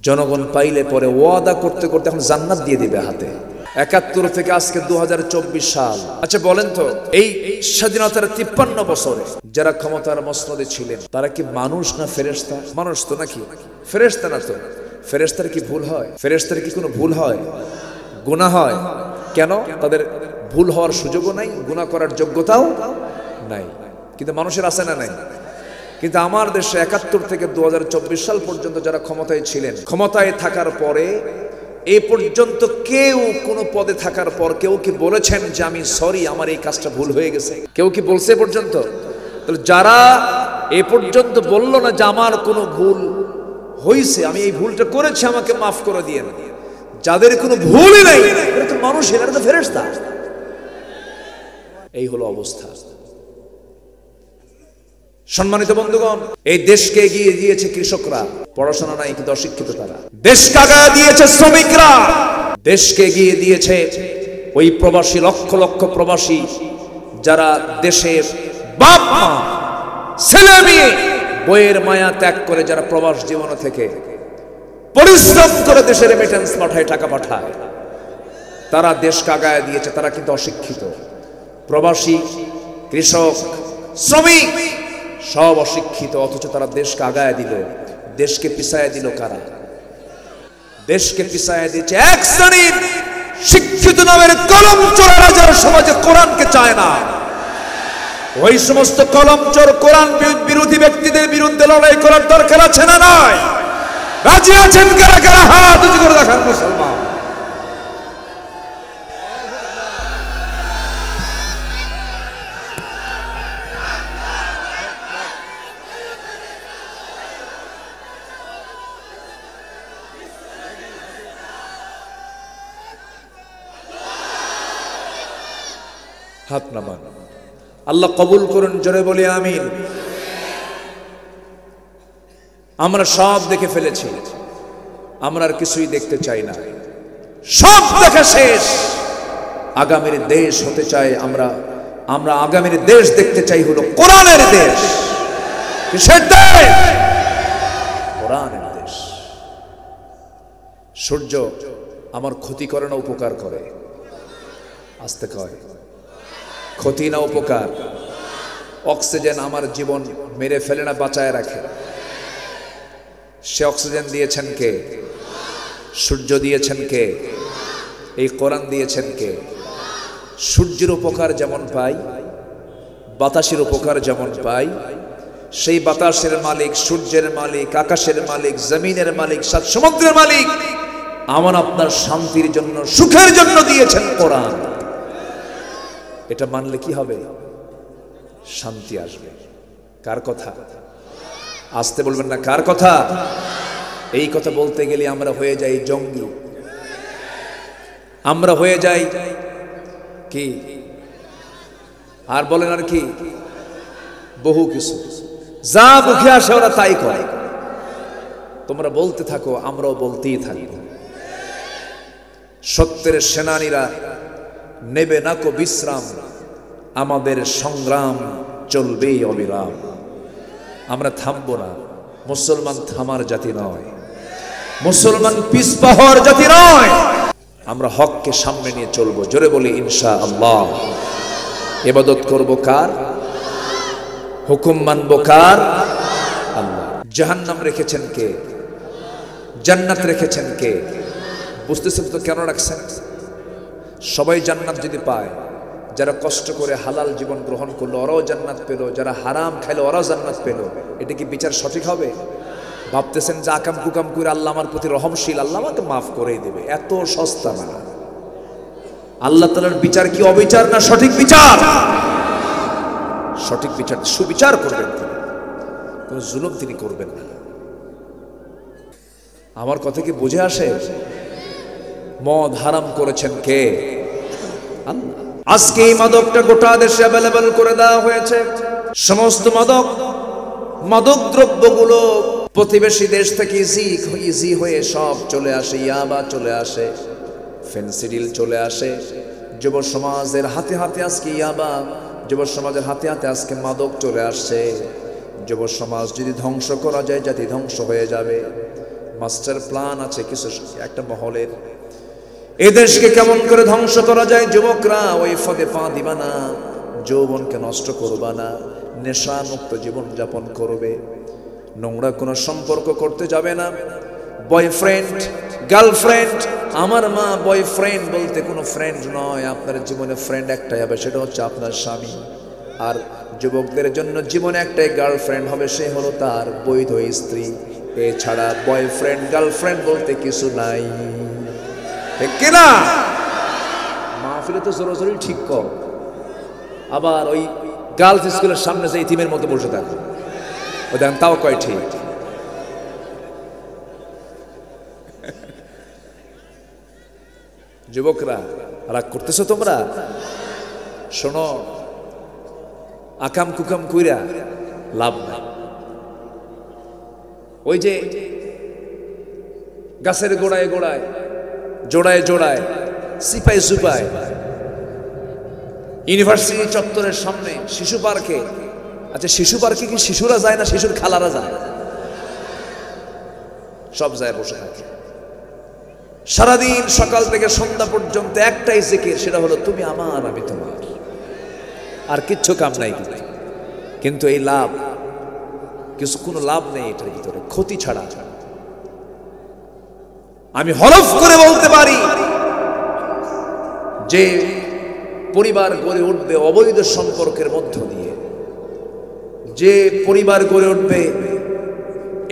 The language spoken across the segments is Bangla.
জনগণ পাইলে পরে ওয়াদা করতে করতে এখন জান্নাত দিয়ে দিবে হাতে। ৭১ থেকে আজকে ২০২৪ সাল। আচ্ছা বলেন তো, এই স্বাধীনতার ৫৩ বছরে যারা ক্ষমতার মসনদে ছিলেন তারা কি মানুষ না ফেরেশতা? মানুষ তো নাকি, ফেরেশতা না তো। ফেরেশতার কি ভুল হয়? ফেরেশতার কি কোনো ভুল হয়? গুনাহ হয়? কেন? তাদের ভুল হওয়ার সুযোগও নাই, গুনাহ করার যোগ্যতাও নাই। কিন্তু মানুষের আছে না নাই? কিন্তু আমার দেশে ৭১ থেকে ২০২৪ সাল পর্যন্ত যারা ক্ষমতায় ছিলেন, ক্ষমতায় থাকার পরে এই পর্যন্ত কেউ কোনো পদে থাকার পর কেউ কি বলেছেন যে আমি সরি, আমার এই কাজটা ভুল হয়ে গেছে? কেউ কি বলছে এ পর্যন্ত? তাহলে যারা এ পর্যন্ত বলল না যে আমার কোনো ভুল হয়েছে, আমি এই ভুলটা করেছি, আমাকে মাফ করে দিয়ে, যাদের কোনো ভুলই নাই, এরা তো মানুষ, এরা তো ফেরেশতা। এই হলো অবস্থা। সম্মানিত বন্ধুগণ, এই দেশকে এগিয়ে দিয়েছে কৃষকরা, পড়াশোনা নাই কিন্তু অশিক্ষিত তারা। দেশকে আগায় দিয়েছে শ্রমিকরা, দেশকে এগিয়ে দিয়েছে ওই প্রবাসী, লক্ষ লক্ষ প্রবাসী যারা দেশের বাপ মা, ছেলে মেয়ে, বইয়ের মায়া ত্যাগ করে যারা প্রবাস জীবন থেকে পরিশ্রম করে দেশের রেমিটেন্স পাঠায়, টাকা পাঠায়, তারা দেশকে আগায় দিয়েছে। তারা কিন্তু অশিক্ষিত। প্রবাসী, কৃষক, শ্রমিক সব অশিক্ষিত, অথচ তারা দেশকে আগায় দিল। দেশকে পিছায় দিল কারা? দেশকে পিছায় দিচ্ছে এক শ্রেণীর শিক্ষিত নামের কলমচোরেরা, যারা সমাজে কোরআনকে চায় না। ওই সমস্ত কলমচোর, কোরআন বিরোধী ব্যক্তিদের বিরুদ্ধে লড়াই করার দরকার আছে না নাই? রাজি আছেন কারা কারা? হাত উঁচু করে দেখান মুসলমান। হাত নামান। আল্লাহ কবুল করুন, জোরে বলি আমিন। আমরা সব দেখে ফেলেছি, আমরা আর কিছুই দেখতে চাই না। সব দেখা শেষ। আগামীর দেশ হতে চাই আমরা। আমরা আগামীর দেশ দেখতে চাই হলো কোরআনের দেশ। কিসের দেশ? কোরআনের দেশ। সূর্য আমার ক্ষতি করে না উপকার করে? আসতে কয় ক্ষতি না উপকার? অক্সিজেন আমার জীবন মেরে ফেলে না বাঁচায় রাখে? সে অক্সিজেন দিয়েছেন কে? সূর্য দিয়েছেন কে? এই কোরআন দিয়েছেন কে? সূর্যের উপকার যেমন পাই, বাতাসের উপকার যেমন পাই, সেই বাতাসের মালিক, সূর্যের মালিক, আকাশের মালিক, জমিনের মালিক, সাত সমুদ্রের মালিক আমার আপনার শান্তির জন্য, সুখের জন্য দিয়েছেন কোরআন। এটা মানলে কি হবে? শান্তি আসবে। কার কথা? আসতে বলবেন না, কার কথা? এই কথা বলতে গেলে আমরা হয়ে যাই জঙ্গি, আমরা হয়ে যাই কি আর বলেন আর কি বহু কিছু। যা মুখে আসে ওরা তাই করে। তোমরা বলতে থাকো, আমরাও বলতেই থাকি। সত্যের সেনানীরা নেবে না কো বিশ্রাম, আমাদের সংগ্রাম চলবেই অবিরাম। আমরা থামবো না। মুসলমান থামার জাতি নয়, মুসলমান পিছপা হওয়ার জাতি নয়। আমরা হককে সামনে নিয়ে চলবো। জোরে বলি ইনশাআল্লাহ। ইবাদত করব কার? হুকুম মানব কার? আল্লাহ। জাহান্নাম রেখেছেন কে? জান্নাত রেখেছেন কে? বুঝতেছেন তো কেন রাখছেন? সবাই জান্নাত যদি পায়, যারা কষ্ট করে হালাল জীবন গ্রহণ করলো ওরাও জান্নাত পেল, যারা হারাম খাইলো ওরাও জান্নাত পেল, এটা কি বিচার সঠিক হবে? ভাবতেছেন যে আকাম কুকাম করে আল্লাহ আমার প্রতি রহমশীল, আল্লাহ আমাকে মাফ করেই দেবে। এত সস্তা না। আল্লাহ তাআলার বিচার কি অবিচার না সঠিক বিচার? সঠিক বিচার, সুবিচার করবেন তিনি, কোন জুলুম তিনি করবেন না। আমার কথা কি বুঝে আসে? মদ হারাম করেছেন কে? আল্লাহ। আজকে এই মাদকটা গোটা দেশে অ্যাভেলেবল করে দেওয়া হয়েছে। সমস্ত মাদক দ্রব্যগুলো প্রতিবেশী দেশ থেকে ইজি হয়ে সব চলে আসে। ইয়াবা চলে আসে, ফেন্সিডিল চলে আসে। যুব সমাজের হাতে হাতে আজকে ইয়াবা, যুব সমাজের হাতে হাতে আজকে মাদক চলে আসছে। যুব সমাজ যদি ধ্বংস করা যায়, জাতি ধ্বংস হয়ে যাবে। মাস্টার প্ল্যান আছে কিছু একটা মহলের। এই দেশকে কেমন করে ধ্বংস করা যায়, যুবকরা ওই ফাঁদে পা দিবা না, যৌবনকে নষ্ট করবা না, নেশা মুক্ত জীবন যাপন করবে, নোংরা কোনো সম্পর্ক করতে যাবে না। বয়ফ্রেন্ড গার্লফ্রেন্ড, আমার মা বয়ফ্রেন্ড বলতে কোনো ফ্রেন্ড নয়, আপনার জীবনে ফ্রেন্ড একটাই হবে, সেটা হচ্ছে আপনার স্বামী। আর যুবকদের জন্য জীবনে একটাই গার্লফ্রেন্ড হবে, সে হলো তার বৈধ স্ত্রী। এছাড়া বয়ফ্রেন্ড গার্লফ্রেন্ড বলতে কিছু নাই, ঠিক কিনা? মাহফিলে তো জোরাজোরি ঠিক কর, আবার ওই গার্লস স্কুলের সামনে যে ইতিমের মতো বসে থাকো, ওই দেখেন তাও কয় ঠিক। যুবকরা রাগ করতেছো তোমরা? শোনো, আকাম কুকাম কইরা লাভ নাই। ওই যে গাছের গোড়ায় গোড়ায় জোড়ায় জোড়ায় সিপাই সুপায় ইউনিভার্সিটি চত্বরের সামনে শিশু পার্কে, আচ্ছা শিশু পার্কে কি শিশুরা যায় না শিশুর খালারা যায়? সব যায়, বসে থাকে সারাদিন সকাল থেকে সন্ধ্যা পর্যন্ত একটাই জিকির, সেটা হলো তুমি আমার আমি তোমার, আর কিচ্ছু কাম নাই। কিন্তু এই লাভ কিছু, কোনো লাভ নেই এটার ভিতরে, ক্ষতি ছাড়া। আমি হলফ করে বলতে পারি যে পরিবার গড়ে উঠবে অবৈধ সম্পর্কের মধ্য দিয়ে, যে পরিবার গড়ে উঠবে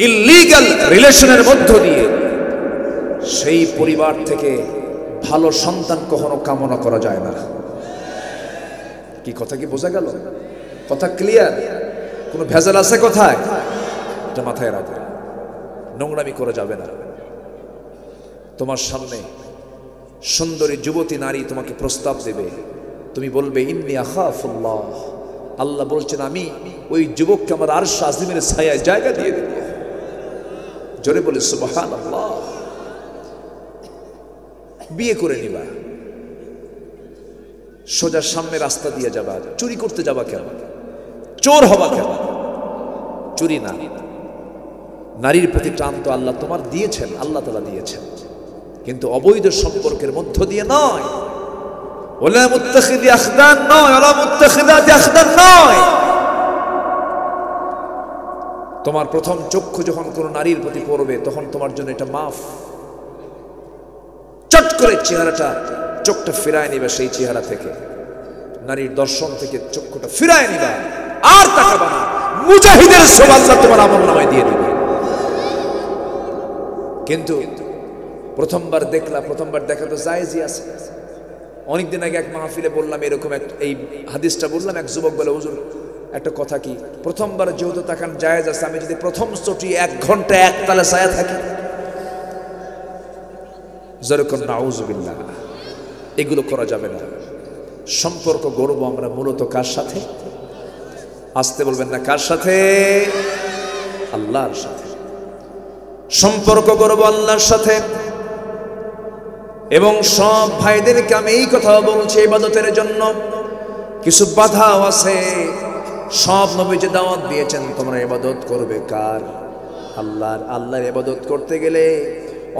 ইললিগাল রিলেশনের মধ্য দিয়ে, সেই পরিবার থেকে ভালো সন্তান কখনো কামনা করা যায় না। কি কথা কি বোঝা গেল? কথা ক্লিয়ার? কোনো ভেজাল আছে কোথায়? এটা মাথায় রাখবে, নোংরামি করে যাবে না। তোমার সামনে সুন্দরী যুবতী নারী তোমাকে প্রস্তাব দেবে, তুমি বলবে ইন্নী আখাফুল্লাহ, আল্লাহ বলছেন আমি ওই যুবককে আমার আরশ আজিমের ছায়ায় জায়গা দিয়ে দেব। জোরে বলে সুবহানাল্লাহ। বিয়ে করে নিবা, সোজা সামনে রাস্তা দিয়ে যাবা, চুরি করতে যাবা কেন? চোর হবা কেন? চুরি না, নারীর প্রতি টান তো আল্লাহ তোমার দিয়েছেন, আল্লাহ তাআলা দিয়েছেন, কিন্তু অবৈধ সম্পর্কের মধ্য দিয়ে নয়। ওয়ালা মুত্তাখিদি আখদান নয়, ওয়ালা মুত্তাখিদাতি আখদান নয়। তোমার প্রথম চক্ষু যখন কোন নারীর প্রতি পড়বে, তখন তোমার জন্য এটা মাফ। চট করে চেহারাটা, চোখটা ফিরায় নিবে সেই চেহারা থেকে, নারীর দর্শন থেকে চক্ষুটা ফিরায় নিবা, আর তাকাবা না। মুজাহিদের সব আল্লাহ তোমার আমলনামায় দিয়ে দিবে। কিন্তু প্রথমবার দেখলা, প্রথমবার দেখা তো জায়েজই আছে। অনেকদিন আগে এক মাহফিলে বললাম এরকম এই হাদিসটা বললাম, এক যুবক বলে হুজুর একটা কথা কি, প্রথমবার যেহেতু তাকান জায়েজ আছে, আমি যদি প্রথম চটি 1 ঘন্টা এক তালে ছায়া থাকি, যেরকম নাউজুবিল্লাহ, এগুলো করা যাবে না। সম্পর্ক গড়ব আমরা মূলত কার সাথে? আসতে বলবেন না, কার সাথে? আল্লাহর সাথে। সম্পর্ক গড়ব আল্লাহর সাথে। এবং সব ভাইদেরকে আমি এই কথা বলছি, ইবাদতের জন্য কিছু বাধাও আছে। সব নবী যে দাওয়াত দিয়েছেন তোমরা ইবাদত করবে কার? আল্লাহর। আল্লাহর ইবাদত করতে গেলে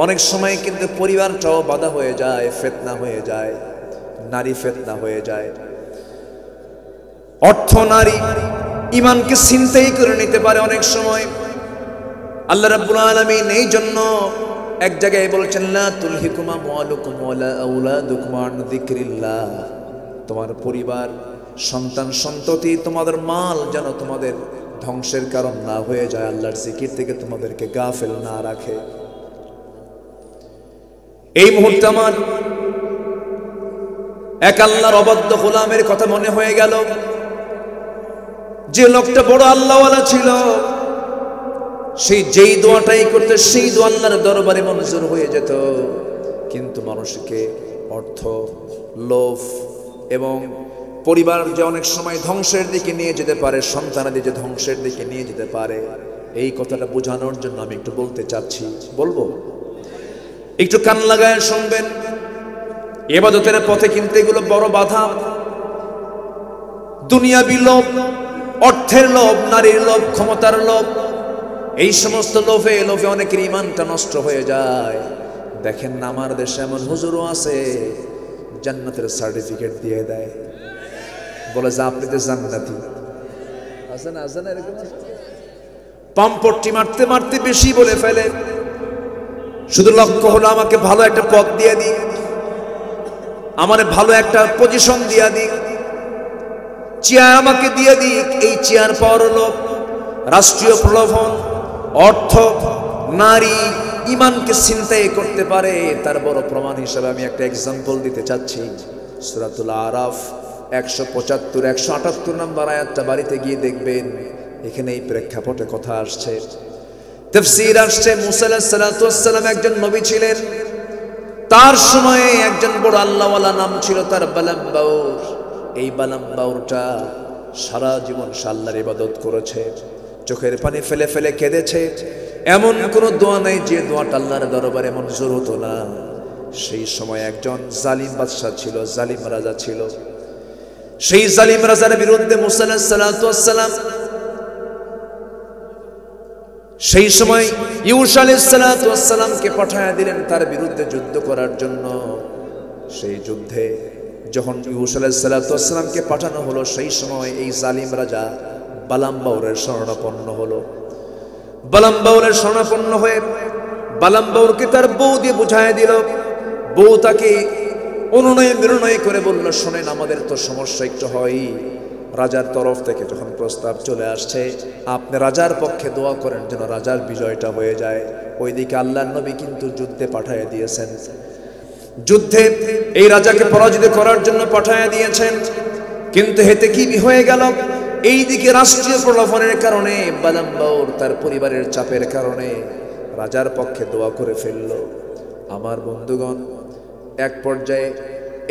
অনেক সময় কিন্তু পরিবারটাও বাধা হয়ে যায়, ফিতনা হয়ে যায়, নারী ফিতনা হয়ে যায়। অর্থ নারী ঈমানকে ছিনতাই করে নিতে পারে অনেক সময়। আল্লাহ রাব্বুল আলামিন এই জন্য এক জায়গায় বলেছেন লা তুলহিকুম আমওয়ালুকুম ওয়ালা আওলাদুকুম আন যিকরিল্লাহ, তোমার পরিবার, সন্তান সন্ততি, তোমাদের মাল যেন তোমাদের ধ্বংসের কারণ না হয়ে যায়, আল্লাহর জিকির থেকে তোমাদেরকে গাফেল না রাখে। এই মুহূর্তে আমার এক আল্লাহর অবাধ্য গোলামের কথা মনে হয়ে গেল, যে লোকটা বড় আল্লাহওয়ালা ছিল, সেই যেই দোয়াটাই করতে সেই দোয়া আল্লাহর দরবারে মঞ্জুর হয়ে যেত। কিন্তু মানুষকে অর্থ, লোভ এবং পরিবার যে অনেক সময় ধ্বংসের দিকে নিয়ে যেতে পারে, সন্তানাদি যে ধ্বংসের দিকে নিয়ে যেতে পারে, এই কথাটা বোঝানোর জন্য আমি একটু বলতে চাচ্ছি। বলবো? একটু কান লাগায় শুনবেন। ইবাদতের পথে কিন্তু এগুলো বড় বাধা। দুনিয়াবি লোভ, অর্থের লোভ, নারীর লোভ, ক্ষমতার লোভ, এই সমস্ত লোভে লোভে অনেকের ঈমানটা নষ্ট হয়ে যায়। দেখেন না, আমার দেশে এমন হুজুরও আছে জান্নাতের সার্টিফিকেট দিয়ে দেয়, বলে যে আপনি তো জান্নাতি। আছে না, আছে না এরকম? পাম্পট্টি মারতে মারতে বেশি বলে ফেলে, শুধু লক্ষ্য হলো আমাকে ভালো একটা পদ দিয়ে দিক, আমার ভালো একটা পজিশন দিয়ে দিক, চেয়ার আমাকে দিয়ে দিক। এই চেয়ার পাওয়ার হলো রাষ্ট্রীয় প্রলোভন, অর্থ, নারী, ঈমানকে ছিনতাই করতে পারে। তার বড় প্রমাণ হিসেবে আমি একটা এক্সাম্পল দিতে চাচ্ছি। সূরাতুল আরাফ 175 178 নম্বর আয়াতটা বাড়িতে গিয়ে দেখবেন, এখানে এই প্রেক্ষাপটে কথা আসছে, তাফসীর আসছে। মুসা আলাইহিস সালাতু ওয়াস সালাম একজন নবী ছিলেন, তার সময়ে একজন বড় আল্লাহওয়ালা নাম ছিল তার বালাম বাউর। এই বালাম বাউরটা সারা জীবন আল্লাহর ইবাদত করেছে, চোখের পানি ফেলে ফেলে কেঁদেছে। এমন কোন দোয়া নাই যে দোয়াটা আল্লাহর দরবারে মঞ্জুর হতো না। সেই সময় একজন জালিম বাদশা ছিল, জালিম রাজা ছিল। সেই জালিম রাজার বিরুদ্ধে মুসা আলাইহিস সালাতু ওয়াস সালাম সেই সময় ইউসা আলাইহিস সালাতু ওয়াস সালামকে পাঠিয়ে দিলেন তার বিরুদ্ধে যুদ্ধ করার জন্য। সেই যুদ্ধে যখন ইউসা আলাইহিস সালাতু ওয়াস সালামকে পাঠানো হলো, সেই সময় এই জালিম রাজা বালাম বাউরের শরণাপন্ন হলো। বালাম বাউরের শরণাপন্ন হয়ে বালাম বাউরকে তার বউ দিয়ে বুঝায় দিল। বউ তাকে অনুনয় বিনয় করে বলল, শোনেন, আমাদের তো সমস্যা একটু হয়, রাজার তরফ থেকে যখন প্রস্তাব চলে আসছে আপনি রাজার পক্ষে দোয়া করেন যেন রাজার বিজয়টা হয়ে যায়। ওইদিকে আল্লাহর নবী কিন্তু যুদ্ধে পাঠিয়ে দিয়েছেন, যুদ্ধে এই রাজাকে পরাজিত করার জন্য পাঠিয়ে দিয়েছেন। কিন্তু হেতে কি হয়ে গেল, এইদিকে রাষ্ট্রীয় প্রলোভনের কারণে বালাম বাউর তার পরিবারের চাপের কারণে রাজার পক্ষে দোয়া করে ফেলল। আমার বন্ধুগণ, এক পর্যায়ে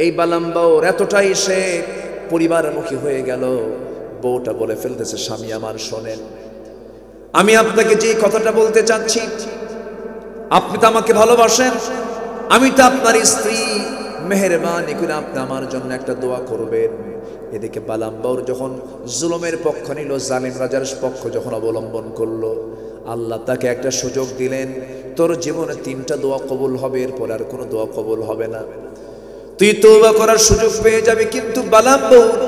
এই বালাম বাউর এতটাই সে পরিবারমুখী হয়ে গেল, বউটা বলে ফেলতেছে, স্বামী আমার শোনেন, আমি আপনাকে যে কথাটা বলতে চাচ্ছি, আপনি তো আমাকে ভালোবাসেন, আমি তো আপনার স্ত্রী, মেহেরবানি করে আপনি আমার জন্য একটা দোয়া করবেন। এদিকে বালাম বাউর যখন জুলুমের পক্ষ নিল, জালিম রাজার পক্ষ যখন অবলম্বন করলো, আল্লাহ তাকে একটা সুযোগ দিলেন, তোর জীবনে 3টা দোয়া কবুল হবে, এরপর আর কোনো দোয়া কবুল হবে না, তুই তওবা করার সুযোগ পেয়ে যাবে। কিন্তু বালাম বাউর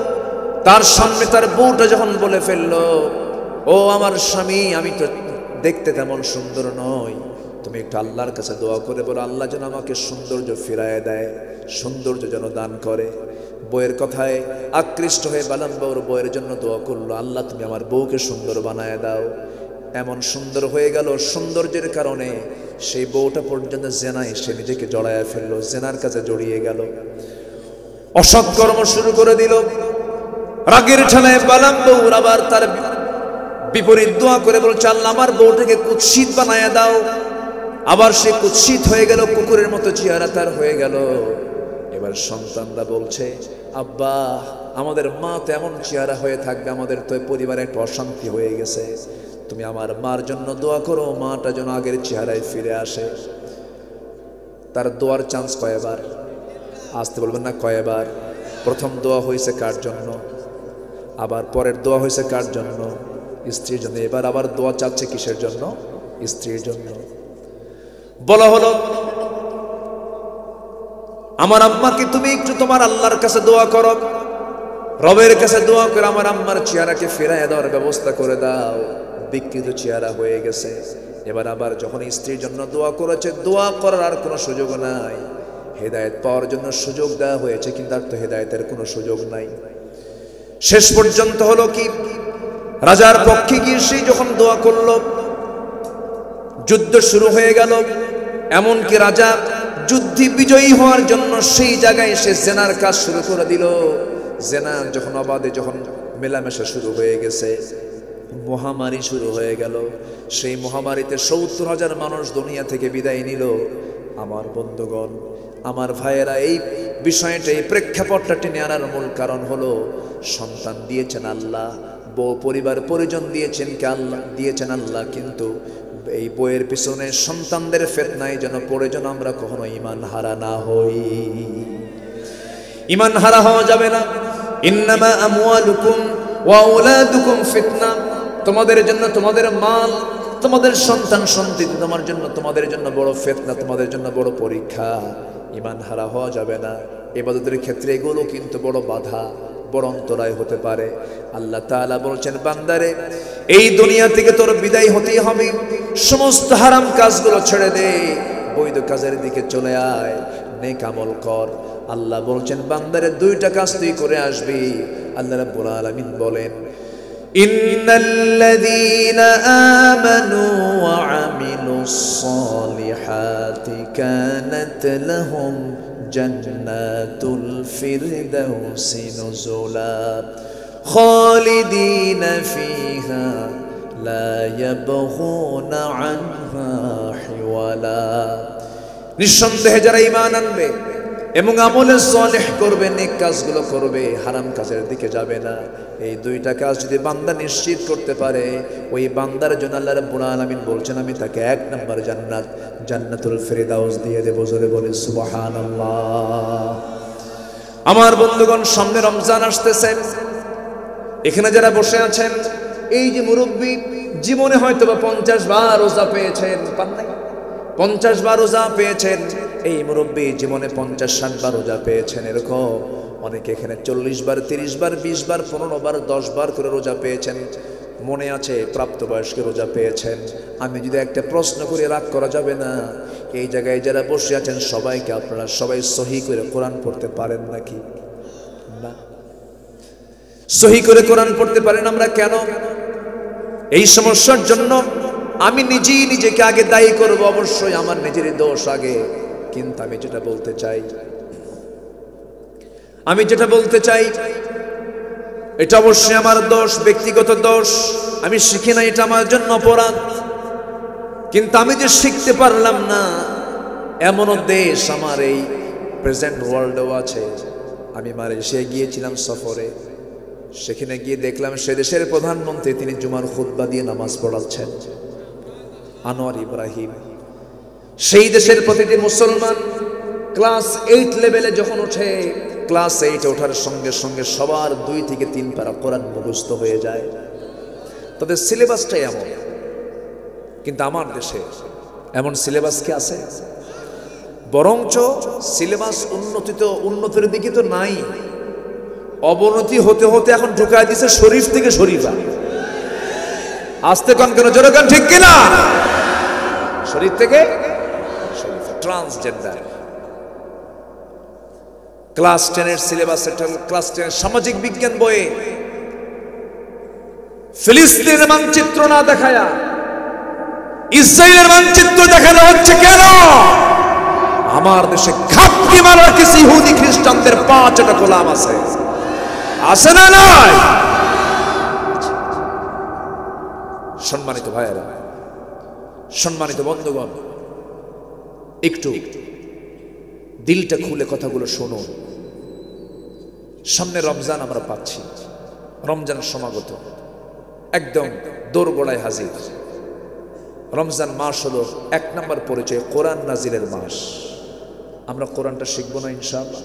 তার সামনে তার বউটা যখন বলে ফেললো, ও আমার স্বামী, আমি তো দেখতে তেমন সুন্দর নই, তুমি একটু আল্লাহর কাছে দোয়া করে বলো আল্লাহ যেন আমাকে সৌন্দর্য ফিরায় দেয়, সৌন্দর্য যেন দান করে। বউয়ের কথায় আকৃষ্ট হয়ে বালাম বাউর বউয়ের জন্য দোয়া করলো, আল্লাহ তুমি আমার বউকে সুন্দর বানায় দাও। এমন সুন্দর হয়ে গেল, সৌন্দর্যের কারণে সেই বউটা পর্যন্ত জেনায় সে নিজেকে জড়ায় ফেললো, জেনার কাছে জড়িয়ে গেল, অসৎকর্ম শুরু করে দিল। রাগের ঠেলায় বালাম বাউর আবার তার বিপরীত দোয়া করে বলছে, আল্লাহ আমার বউটাকে কুৎসিত বানায় দাও। আবার সে কুৎসিত হয়ে গেল, কুকুরের মতো চেহারা তার হয়ে গেল। এবার সন্তানরা বলছে, আব্বা, আমাদের মা তো এমন চেহারা হয়ে থাকবে, আমাদের তো পরিবারে একটা অশান্তি হয়ে গেছে, তুমি আমার মার জন্য দোয়া করো, মাটা যেন আগের চেহারায় ফিরে আসে। তার দোয়ার চান্স কয়বার? আসতে বলবেন না, কয়বার? প্রথম দোয়া হয়েছে কার জন্য, আবার পরের দোয়া হয়েছে কার জন্য? স্ত্রীর জন্য। এবার আবার দোয়া চাচ্ছে কিসের জন্য? স্ত্রীর জন্য। বলা হলো, আমার আম্মাকে তুমি একটু তোমার আল্লাহর কাছে দোয়া করো, রবের কাছে দোয়া করে আমার আম্মার চেহারাকে ফেরায় দেওয়ার ব্যবস্থা করে দাও। বিকৃত চেহারা হয়ে গেছে। এবার আবার যখন স্ত্রীর জন্য দোয়া করেছে, দোয়া করার আর কোনো সুযোগ নাই, হেদায়েত পাওয়ার জন্য সুযোগ দেওয়া হয়েছে, কিন্তু আর তো হেদায়েতের কোনো সুযোগ নাই। শেষ পর্যন্ত হলো কি, রাজার পক্ষে গিয়ে সে যখন দোয়া করলো, যুদ্ধ শুরু হয়ে গেল। এমনকি রাজা যুদ্ধে বিজয়ী হওয়ার জন্য সেই জায়গায় সে জেনার কাজ শুরু করে দিল। জেনা যখন অবাধে যখন মেলামেশা শুরু হয়ে গেছে, মহামারী শুরু হয়ে গেল। সেই মহামারীতে ৭০,০০০ মানুষ দুনিয়া থেকে বিদায় নিল। আমার বন্ধুগণ, আমার ভাইয়েরা, এই বিষয়টা, এই প্রেক্ষাপটটা টেনে আনার মূল কারণ হলো, সন্তান দিয়েছেন আল্লাহ, বউ পরিবার পরিজন দিয়েছেন কে? আল্লাহ দিয়েছেন আল্লাহ। কিন্তু এই বইয়ের পিছনে সন্তানদের ফিতনায় যেন পড়ে যেন আমরা কখনো ঈমান হারা না হই। ঈমান হারা হওয়া যাবে না। ইন্নামা আমওয়ালুকুম ওয়া আওলাদুকুম ফিতনা, তোমাদের জন্য তোমাদের মাল, তোমাদের সন্তান সন্ততি তোমাদের জন্য বড় ফিতনা, তোমাদের জন্য বড় পরীক্ষা। ঈমান হারা হওয়া যাবে না। ইবাদতের ক্ষেত্রে এগুলো কিন্তু বড় বাধা, বড় অন্তরায় হতে পারে। আল্লাহ তাআলা বলছেন, বান্দারে এই দুনিয়া থেকে তোর বিদায় হতেই হবে, সমস্ত হারাম কাজগুলো ছেড়ে দে, বৈধ কাজের দিকে চলে আয়, নেক আমল কর। আল্লাহ বলছেন, বান্দারে দুইটা কাজ তুই করে আসবি। আল্লাহ রাব্বুল আলামিন বলেন, ইন্নাল্লাযীনা আমানু ওয়া আমিলুস সালিহাতি কানাত লাহুম জান্নাতুল ফিরদাউসি নুজুলা খালিদিনা ফিহা লা ইয়াবগুনা আনহা হিওয়ালা। নিঃসন্দেহে যারা ঈমান আনবে এবং আমলে সালেহ করবে, নেক কাজগুলো করবে, হারাম কাজের দিকে যাবে না, এই দুইটা কাজ যদি বান্দা নিশ্চিত করতে পারে, ওই বান্দার জন্য আল্লাহ রাব্বুল আলামিন বলছেন, আমি তাকে 1 নম্বর জান্নাত, জান্নাতুল ফিরদাউস দিয়ে দেব। জোরে বলে সুবহানাল্লাহ। আমার বন্ধুগণ, সামনে রমজান আসতেছে। এখানে যারা বসে আছেন, এই যে মুরব্বী, জীবনে হয়তো বা 50 বার রোজা পেয়েছেন, পান নাই? 50 বার রোজা পেয়েছেন। এই মুরব্বী জীবনে 50-60 বার রোজা পেয়েছেন। এরকম অনেকে এখানে 40 বার, 30 বার, 20 বার, 15 বার, 10 বার করে রোজা পেয়েছেন। মনে আছে প্রাপ্তবয়স্ক রোজা পেয়েছেন। আমি যদি একটা প্রশ্ন করে, রাগ করা যাবে না, এই জায়গায় যারা বসে আছেন সবাইকে আপনারা সবাই সহি করে কোরআন পড়তে পারেন নাকি? না। সহি করে কোরআন পড়তে পারেন আমরা কেন? এই সমস্যার জন্য আমি নিজেকে আগে দায়ী করব, অবশ্যই আমার নিজেরই দোষ আগে। কিন্তু আমি যেটা বলতে চাই এটা অবশ্যই আমার দোষ, ব্যক্তিগত দোষ। আমি শিখি না, এটা আমার জন্য অপরাধ। কিন্তু আমি যে শিখতে পারলাম না, এমনও দেশ আমার এই প্রেজেন্ট ওয়ার্ল্ডেও আছে। আমি মালয়েশিয়ায় গিয়েছিলাম সফরে, সেখানে গিয়ে দেখলাম সে দেশের প্রধানমন্ত্রী তিনি জুমার খুতবা দিয়ে নামাজ পড়াচ্ছেন, আনোয়ার ইব্রাহিম। সেই দেশের প্রতিটি মুসলমান ক্লাস 8 লেভেলে যখন ওঠে, ক্লাস 8 ওঠার সঙ্গে সঙ্গে সবার 2 থেকে 3 পারা কোরআন মুখস্থ হয়ে যায়। তাদের সিলেবাসটাই এমন। কিন্তু আমার দেশে এমন সিলেবাস কি আছে? বরঞ্চ সিলেবাস উন্নতির দিকে তো নাই, অবনতি হতে হতে এখন ঢুকায় দিছে শরীফ থেকে শরীফা। আস্তে কোন কেন, জোরে কোন, ঠিক কিনা? শরীফ থেকে শরীফা, ট্রান্সজেন্ডার। ক্লাস 10 এর সিলেবাস, ক্লাস 10 সামাজিক বিজ্ঞান বইয়ে ফিলিস্তিনের মানচিত্র না দেখায়া ইসরায়েলের মানচিত্র দেখানো হচ্ছে কেন? আমার দেশে খাপটি মারা কিছু ইহুদি খ্রিস্টানদের 5টা গোলাম আছে, আছে না নাই? সম্মানিত ভাইয়েরা, সম্মানিত বন্ধুগণ, একটু দিলটা খুলে কথাগুলো শুনুন। সামনে রমজান আমরা পাচ্ছি, রমজান সমাগত, একদম দোরগোড়ায় হাজির। রমজান মাস হলো 1 নম্বর পরিচয় কোরআন নাজিলের মাস। আমরা কোরআনটা শিখবো না ইনশাআল্লাহ?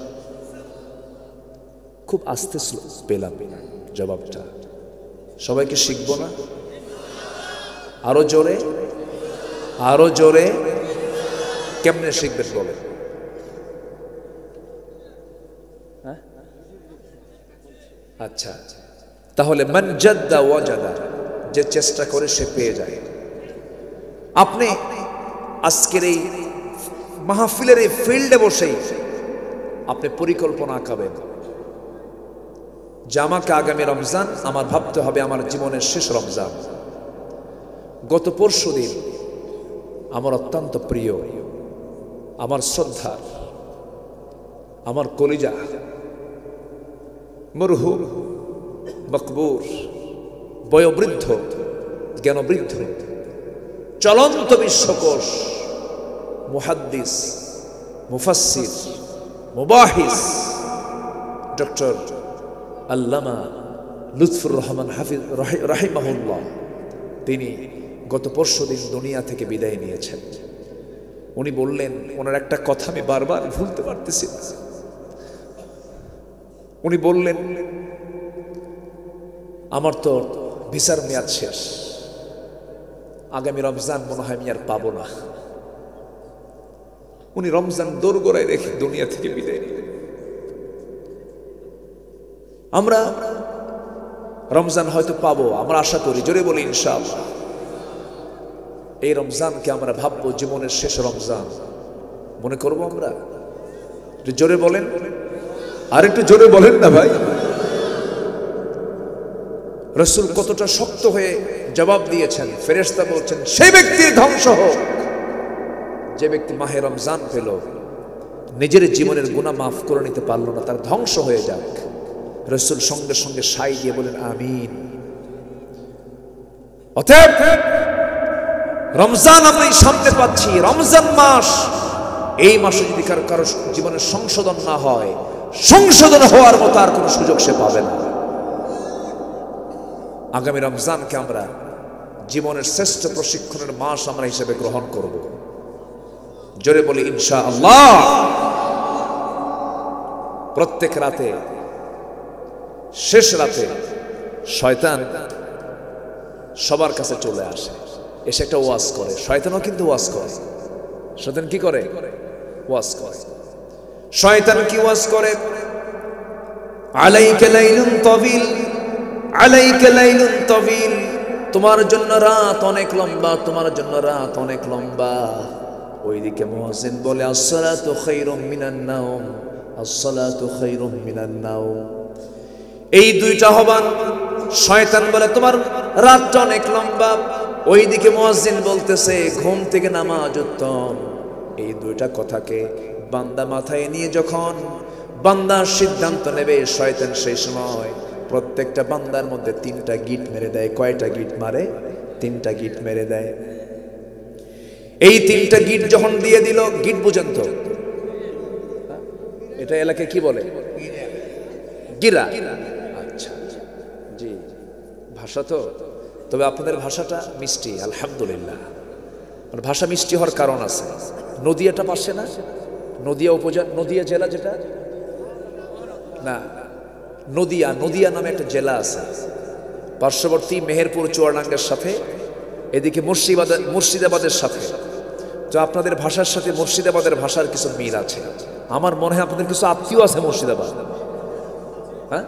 খুব আস্তে পেলাম জবাবটা। সবাইকে শিখবো না? আরো জোরে, আরো জোরে। কেমনে শিখবেন বলে? আচ্ছা, তাহলে মান জাদ্দা ওয়াজাদা, যে চেষ্টা করে সে পেয়ে যায়। আপনি আজকের এই মাহফিলের এই ফিল্ডে বসেই আপনি পরিকল্পনা আঁকাবেন যে আমাকে আগামী রমজান আমার ভাবতে হবে আমার জীবনের শেষ রমজান। গত পরশু দিন আমার অত্যন্ত প্রিয়, আমার শ্রদ্ধার, আমার কলিজা, মরহুম, মকবুর, বয়োবৃদ্ধ, জ্ঞানবৃদ্ধ, চলন্ত বিশ্বকোষ, মুহাদ্দিস, মুফাসসির, মুবাহিস ডক্টর আল্লামা লুৎফুর রহমান হাফিজ রাহিমাহুল্লাহ, তিনি গত পরশুদিন দুনিয়া থেকে বিদায় নিয়েছেন। উনি বললেন, ওনার একটা কথা আমি বারবার ভুলতে পারতেছি না। উনি বললেন, আমার তো ভিসার মেয়াদ শেষ, আগামী রমজান মনে হয় আমি আর পাবো না। উনি রমজান দোরগোড়ায় রেখে দুনিয়া থেকে বিদায় নিলেন। আমরা রমজান হয়তো পাবো, আমরা আশা করি, জোরে বলি ইনশাআল্লাহ। এই রমজানকে আমরা ভাববো জীবনের শেষ রমজান মনে করবো আমরা। একটু জোরে বলেন, আর একটু জোরে বলেন না ভাই। রাসূল কতটা শক্ত হয়ে জবাব দিয়েছেন। ফেরেশতা বলছেন, সেই ব্যক্তির ধ্বংস হোক যে ব্যক্তি মাহে রমজান পেল, নিজের জীবনের গুনাহ মাফ করে নিতে পারলো না, তার ধ্বংস হয়ে যাক। রাসূল সঙ্গে সঙ্গে সাই দিয়ে বলেন আমিন। অতএব রমজান আমরা সামনে পাচ্ছি, রমজান মাস। এই মাসে যদি কারো জীবনের সংশোধন না হয়, সংশোধন হওয়ার মতো আর কোনো সুযোগ সে পাবে না। আগামী রমজানকে আমরা জীবনের শ্রেষ্ঠ প্রশিক্ষণের মাস আমরা হিসেবে গ্রহণ করব। জোরে বলি ইনশাআল্লাহ। প্রত্যেক রাতে, শেষ রাতে শয়তান সবার কাছে চলে আসে, এসে একটা ওয়াজ করে। শয়তানও কিন্তু ওয়াজ করে। শয়তান কি করে? ওয়াজ করে। শয়তান কি ওয়াজ করে? আলাইকা লাইলুন তাবিল, আলাইকা লাইলুন তাবিল, তোমার জন্য রাত অনেক লম্বা, তোমার জন্য রাত অনেক লম্বা। ওইদিকে মুয়াজ্জিন বলে আসসালাতু খায়রুম মিনান নাওম, আসসালাতু খায়রুম মিনান নাওম। এই দুইটা আহ্বান। শয়তান বলে তোমার রাতটা অনেক লম্বা, ওইদিকে মুয়াজ্জিন বলতেছে ঘুম থেকে নামাজ উত্তম। এই দুইটা কথাকে বান্দা মাথায় নিয়ে যখন বান্দা সিদ্ধান্ত নেবে, শয়তান সেই সময় প্রত্যেকটা বান্দার মধ্যে 3টা গিট মেরে দেয়। কয়টা গিট মারে? 3টা গিট মেরে দেয়। এই 3টা গিট যখন দিয়ে দিল, গিট বুঝেন তো? এটা এলাকায় কি বলে? গিরা। আচ্ছা জি, ভাষা তো। তবে আপনাদের ভাষাটা মিষ্টি, আলহামদুলিল্লাহ। মানে ভাষা মিষ্টি হওয়ার কারণ আছে। নদিয়াটা পাশে না? নদিয়া উপজেলা, নদিয়া জেলা যেটা না, নদিয়া, নদিয়া নামে একটা জেলা আছে পার্শ্ববর্তী মেহেরপুর চুয়াডাঙ্গার সাথে, এদিকে মুর্শিদাবাদের সাথে। তো আপনাদের ভাষার সাথে মুর্শিদাবাদের ভাষার কিছু মিল আছে। আমার মনে হয় আপনাদের কিছু আত্মীয় আছে মুর্শিদাবাদ। হ্যাঁ,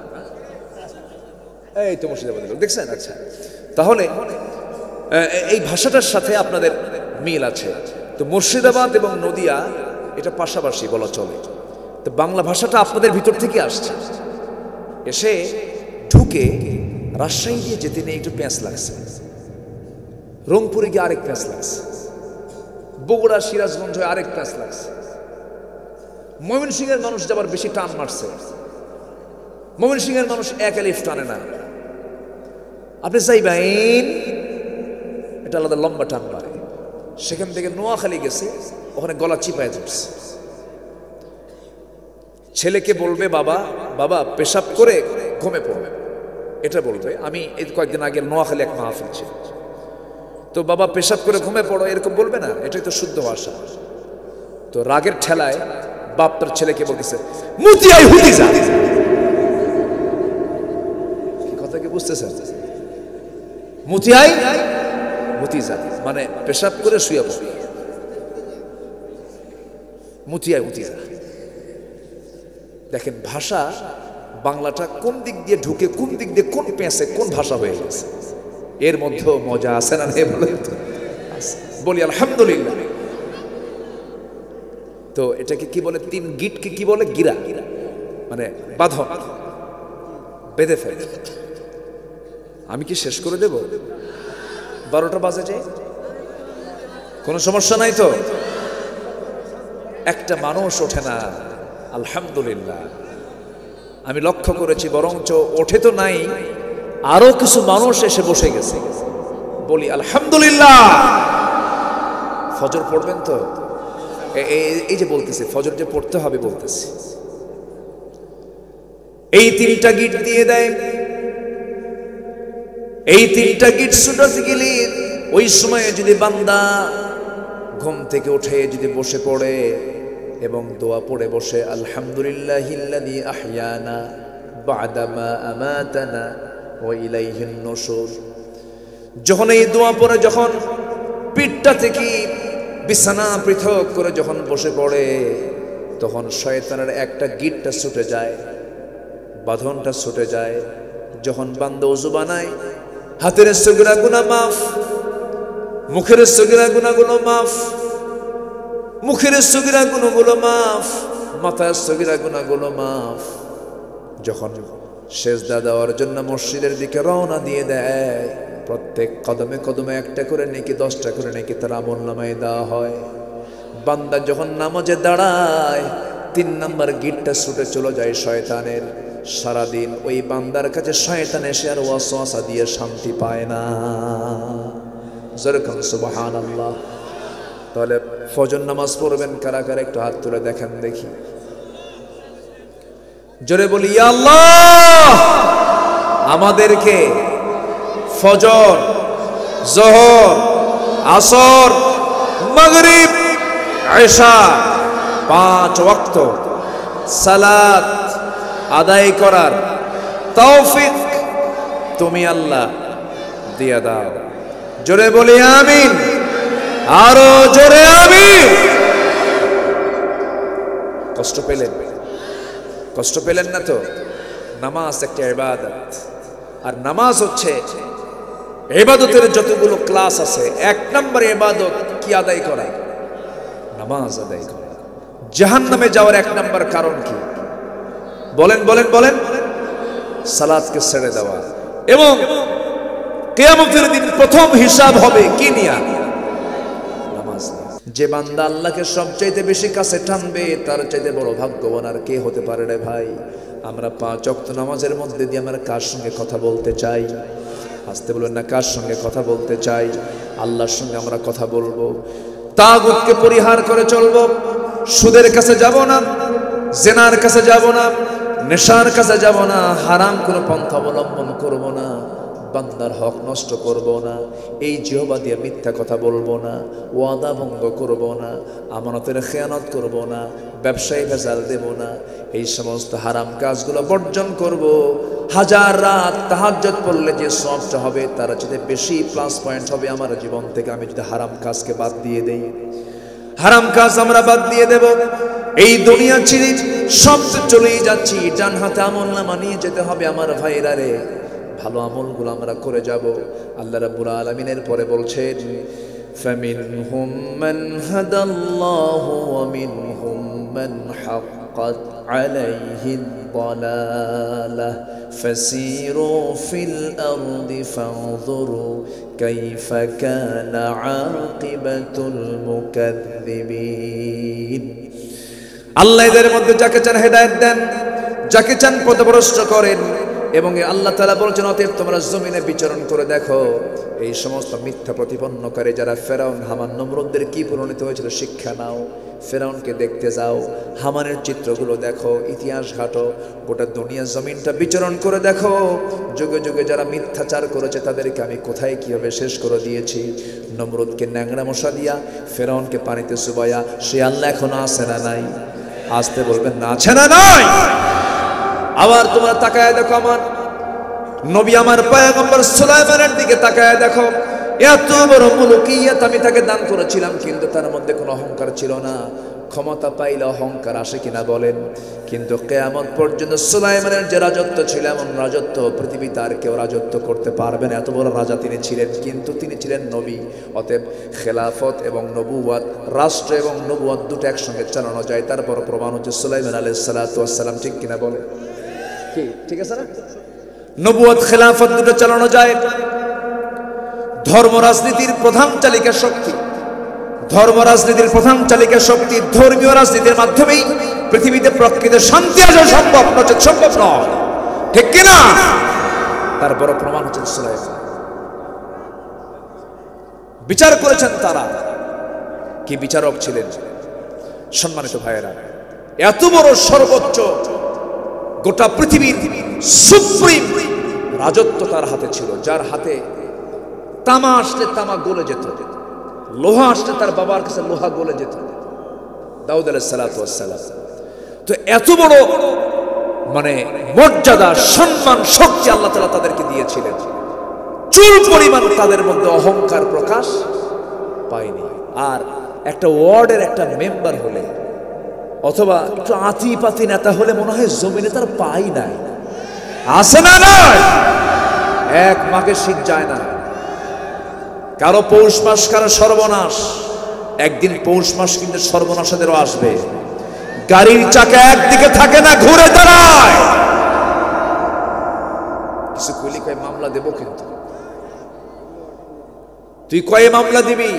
এই তো মুর্শিদাবাদের লোক দেখছেন। আচ্ছা, তাহলে এই ভাষাটার সাথে আপনাদের মিল আছে। তো মুর্শিদাবাদ এবং নদিয়া এটা পাশাপাশি বলা চলে। তো বাংলা ভাষাটা আপনাদের ভিতর থেকে আসছে, এসে ঢুকে রাজশাহী দিয়ে যেতে নিয়ে একটু প্যাঁচ লাগছে, রংপুরে গিয়ে আরেক প্যাঁচ লাগছে, বগুড়া সিরাজগঞ্জ হয়ে আরেক প্যাঁচ লাগছে, ময়মনসিংহের মানুষ যাবার বেশি টান মারছে। ময়মনসিংহের মানুষ এক আলিফ টানে না। আপনি যাইবেন, এটা আলাদা লম্বা টান মারে। সেখান থেকে নোয়াখালী গেছে, ওখানে গলা চিপায় ধরছে। ছেলেকে বলবে বাবা বাবা পেশাব করে ঘুমে পড়বে, এটা বলবে। আমি এই কয়েকদিন আগে নোয়াখালী এক মাহফিল ছিল, তো বাবা পেশাব করে ঘুমে পড়ো এরকম বলবে না, এটাই তো শুদ্ধ ভাষা। তো রাগের ঠেলায় বাপ তার ছেলেকে বলতেছে মুতিয়াই হুতি যা। কি কথা কি বুঝতেছেন? মুতিয়াই হুতি যা মানে পেশাব করে শুয়ে পড়ে, মুতিয়াই হুতি যা। দেখেন ভাষা, বাংলাটা কোন দিক দিয়ে ঢুকে, কোন দিক দিয়ে কোন পেঁচে কোন ভাষা হয়ে গেছে। এর মধ্যেও মজা আছে না? বলি আলহামদুলিল্লাহ। তো এটাকে কি বলে? 3 গিটকে কি বলে? গিরা, মানে বাঁধন, বেঁধে ফেলে। আমি কি শেষ করে দেব? 12টা বাজে যায়, কোনো সমস্যা নাই তো? একটা মানুষ ওঠে না, আলহামদুলিল্লাহ। আমি লক্ষ্য করেছি বরঞ্চ ওঠে তো নাই, আরো কিছু মানুষ এসে বসে গেছে। বলি আলহামদুলিল্লাহ। ফজর পড়বেন তো? এই যে বলতেছি ফজর যে পড়তে হবে বলতেছি। এই 3টা গিট দিয়ে দেয়। এই 3টা গিট ছুটাতে গেলে ওই সময়ে যদি বান্দা ঘুম থেকে উঠে যদি বসে পড়ে এবং দোয়া পড়ে বসে, আলহামদুলিল্লাহিল্লাযী আহইয়ানা বা'দা মা আমাতানা ওয়া ইলাইহিন নুশুর। যখন এই দোয়া পড়ে যখন পিঠটা থেকে বিছানা পৃথক করে যখন বসে পড়ে, তখন শয়তানের একটা গিটটা ছুটে যায়, বাঁধনটা ছুটে যায়। যখন বান্দা ওযু বানায়, হাতের সগীরা গুনাহ মাফ, মুখের সগীরা গুনাহগুলো মাফ, মুখের সগীরা গুনাহগুলো মাফ, মাথার সগীরা গুনাহগুলো মাফ। যখন সেজদা দেওয়ার জন্য মসজিদের দিকে রওনা দিয়ে দেয়, প্রত্যেক কদমে কদমে একটা করে নেকি, 10টা করে নেকি তার আমলনামায় দেওয়া হয়। বান্দা যখন নামাজে দাঁড়ায়, 3 নাম্বার গিটটা ছুটে চলে যায় শয়তানের। সারাদিন ওই বান্দার কাছে শয়তান এসে আর ওয়াসওয়াসা দিয়ে শান্তি পায় না। যেরকম সুবহানাল্লাহ। তাহলে ফজর নামাজ পড়বেন কারা কারা একটু হাত তুলে দেখেন দেখি, জোরে বলি ইয়া আল্লাহ। আমাদেরকে ফজর, যোহর, আসর, মাগরিব, ইশা 5 ওয়াক্ত সালাত আদায় করার তৌফিক তুমি আল্লাহ দিয়া দাও। জোরে বলি আমিন, আরো জোরে আমিন। কষ্ট পেলেন? কষ্ট পেলেন না তো? নামাজ একটা ইবাদত, আর নামাজ হচ্ছে ইবাদতের যতগুলো ক্লাস আছে, 1 নম্বর ইবাদত কি আদায় করা? নামাজ আদায় করা। জাহান্নামে যাওয়ার 1 নম্বর কারণ কি? বলেন বলেন বলেন। সালাতকে ছেড়ে দেওয়া। এবং কিয়ামতের দিন প্রথম হিসাব হবে কি নিয়া? নামাজ। যে বান্দা আল্লাহকে সবচাইতে বেশি কাছে টানবে, তার চাইতে বড় ভাগ্যবান আর কে হতে পারে রে ভাই? আমরা 5 ওয়াক্ত নামাজের মধ্যে দিয়ে আমরা কার সঙ্গে কথা বলতে চাই? আসতে বলেন না, কার সঙ্গে কথা বলতে চাই? আল্লাহর সঙ্গে আমরা কথা বলবো। তাগুতকে পরিহার করে চলবো। সুদের কাছে যাব না, জেনার কাছে যাব না, নেশার কাছে যাব না, হারাম কোনো পন্থা অবলম্বন করব না, বান্দার হক নষ্ট করব না, এই জিহ্বা দিয়ে মিথ্যা কথা বলবো না, ওয়াদা ভঙ্গ করব না, আমানতের খেয়ানত করব না, ব্যবসায়ী ভেজাল দেব না, এই সমস্ত হারাম কাজগুলো বর্জন করব। 1000 রাত তাহাজ্জুদ পড়লে যে সওয়াবটা হবে, তার চেয়ে বেশি প্লাস পয়েন্ট হবে আমার জীবন থেকে আমি যদি হারাম কাজকে বাদ দিয়ে দেই। হারাম কাজ আমরা বাদ দিয়ে দেব। এই দুনিয়া ছেড়ে সব চলেই যাচ্ছি, ডান হাতে আমলনামা নিয়ে যেতে হবে আমার ভাইরা রে। ভালো আমলগুলো আমরা করে যাব। আল্লাহ রাব্বুল আলামিনের পরে বলছেন, ফামিনহুম মান হাদাল্লাহু ওয়া মিনহুম মান হাক্কাত আলাইহিদ দালালাহ ফাসিরু ফিল আরদি ফানজুরু কাইফা কানা আকিবাতুল মুকাজ্জিবিন। আল্লাহ এদের মধ্যে যাকে চান হেদায়েত দেন, যাকে চান পথভ্রষ্ট করেন। এবং আল্লাহ তাআলা বলছেন, অতএব তোমরা জমিনে বিচরণ করে দেখো এই সমস্ত মিথ্যা প্রতিপন্নকারী যারা ফেরাউন, হামান, নমরুদদের কি পরিণত হয়েছিল শিক্ষা নাও। ফেরাউনকে দেখতে যাও, হামানের চিত্রগুলো দেখো, ইতিহাস ঘাটো, গোটা দুনিয়া জমিনটা বিচরণ করে দেখো। যুগে যুগে যারা মিথ্যাচার করেছে তাদেরকে আমি কোথায় কিভাবে শেষ করে দিয়েছি। নমরুদকে ন্যাংরা মশা দিয়া, ফেরাউনকে পানিতে চুবাইয়া, সে আল্লাহ এখনো আছে না নাই? আসতে বলবেন না, আছে না নাই? আবার তোমরা তাকায় দেখো আমার নবী, আমার পয়গম্বর সুলাইমানের দিকে তাকায় দেখো। এত বড় মুলকিয়াত আমি তাকে দান করেছিলাম, কিন্তু তার মধ্যে কোনো অহংকার ছিল না। ক্ষমতা পাইলে অহংকার আসে কিনা বলেন? কিন্তু কিয়ামত পর্যন্ত সুলাইমানের যে রাজত্ব ছিল, এমন রাজত্ব পৃথিবীতে আর কেউ রাজত্ব করতে পারবে না। এত বড় রাজা তিনি ছিলেন, কিন্তু তিনি ছিলেন নবী। অতএব খেলাফত এবং নবুওয়াত, রাষ্ট্র এবং নবুওয়াত দুটো একসঙ্গে চালানো যায়। তারপর প্রমাণ হচ্ছে সুলাইমান আলাইহিস সালাতু ওয়াস সালাম, ঠিক কিনা বলেন? কি ঠিক আছে না? নবুওয়াত খেলাফত দুটো চালানো যায়। ধর্ম রাজনীতির প্রধান চালিকা শক্তি, ধর্ম রাজনীতির প্রধান চালিকা শক্তি ধর্মীয় রাজনীতির মাধ্যমেই পৃথিবীতে প্রকৃত শান্তি আসা সম্ভব, নচেত সম্ভব নয়, ঠিক কিনা? তারপর প্রমাণ হচ্ছে সুলাইমান। বিচার করেছেন তারা, কি বিচারক ছিলেন? সম্মানিত ভাইয়েরা, এত বড় সর্বোচ্চ গোটা পৃথিবীর সুপ্রিম রাজত্ব তার হাতে ছিল, যার হাতে তামা আসলে তামা গলে যেত, লোহা আসলে তার বাবার কাছে লোহা গলে যেত, দাউদ আলাইহিস সালাতু ওয়াস সালাম। তো এত বড় মানে মর্যাদা, সম্মান, শক্তি আল্লাহ তাআলা তাদেরকে দিয়েছিলেন। চুল পরিমাণ তাদের মধ্যে অহংকার প্রকাশ পায়নি। আর একটা ওয়ার্ডের একটা মেম্বার হলে অথবা একটু আতিপাতি নেতা হলে মনে হয় জমিনে তার পাই নাই, আছে না নয়? এক মাঘের শীত যায় না, কারো পৌষ মাস, কারো সর্বনাশ। একদিন পৌষ মাস কিন্তু সর্বনাশাদেরও আসবে। গাড়ির চাকা একদিকে থাকে না, ঘুরে দাঁড়ায়। কিছু কইলি কয় মামলা দেব, কিন্তু তুই কয়ে মামলা দিবি?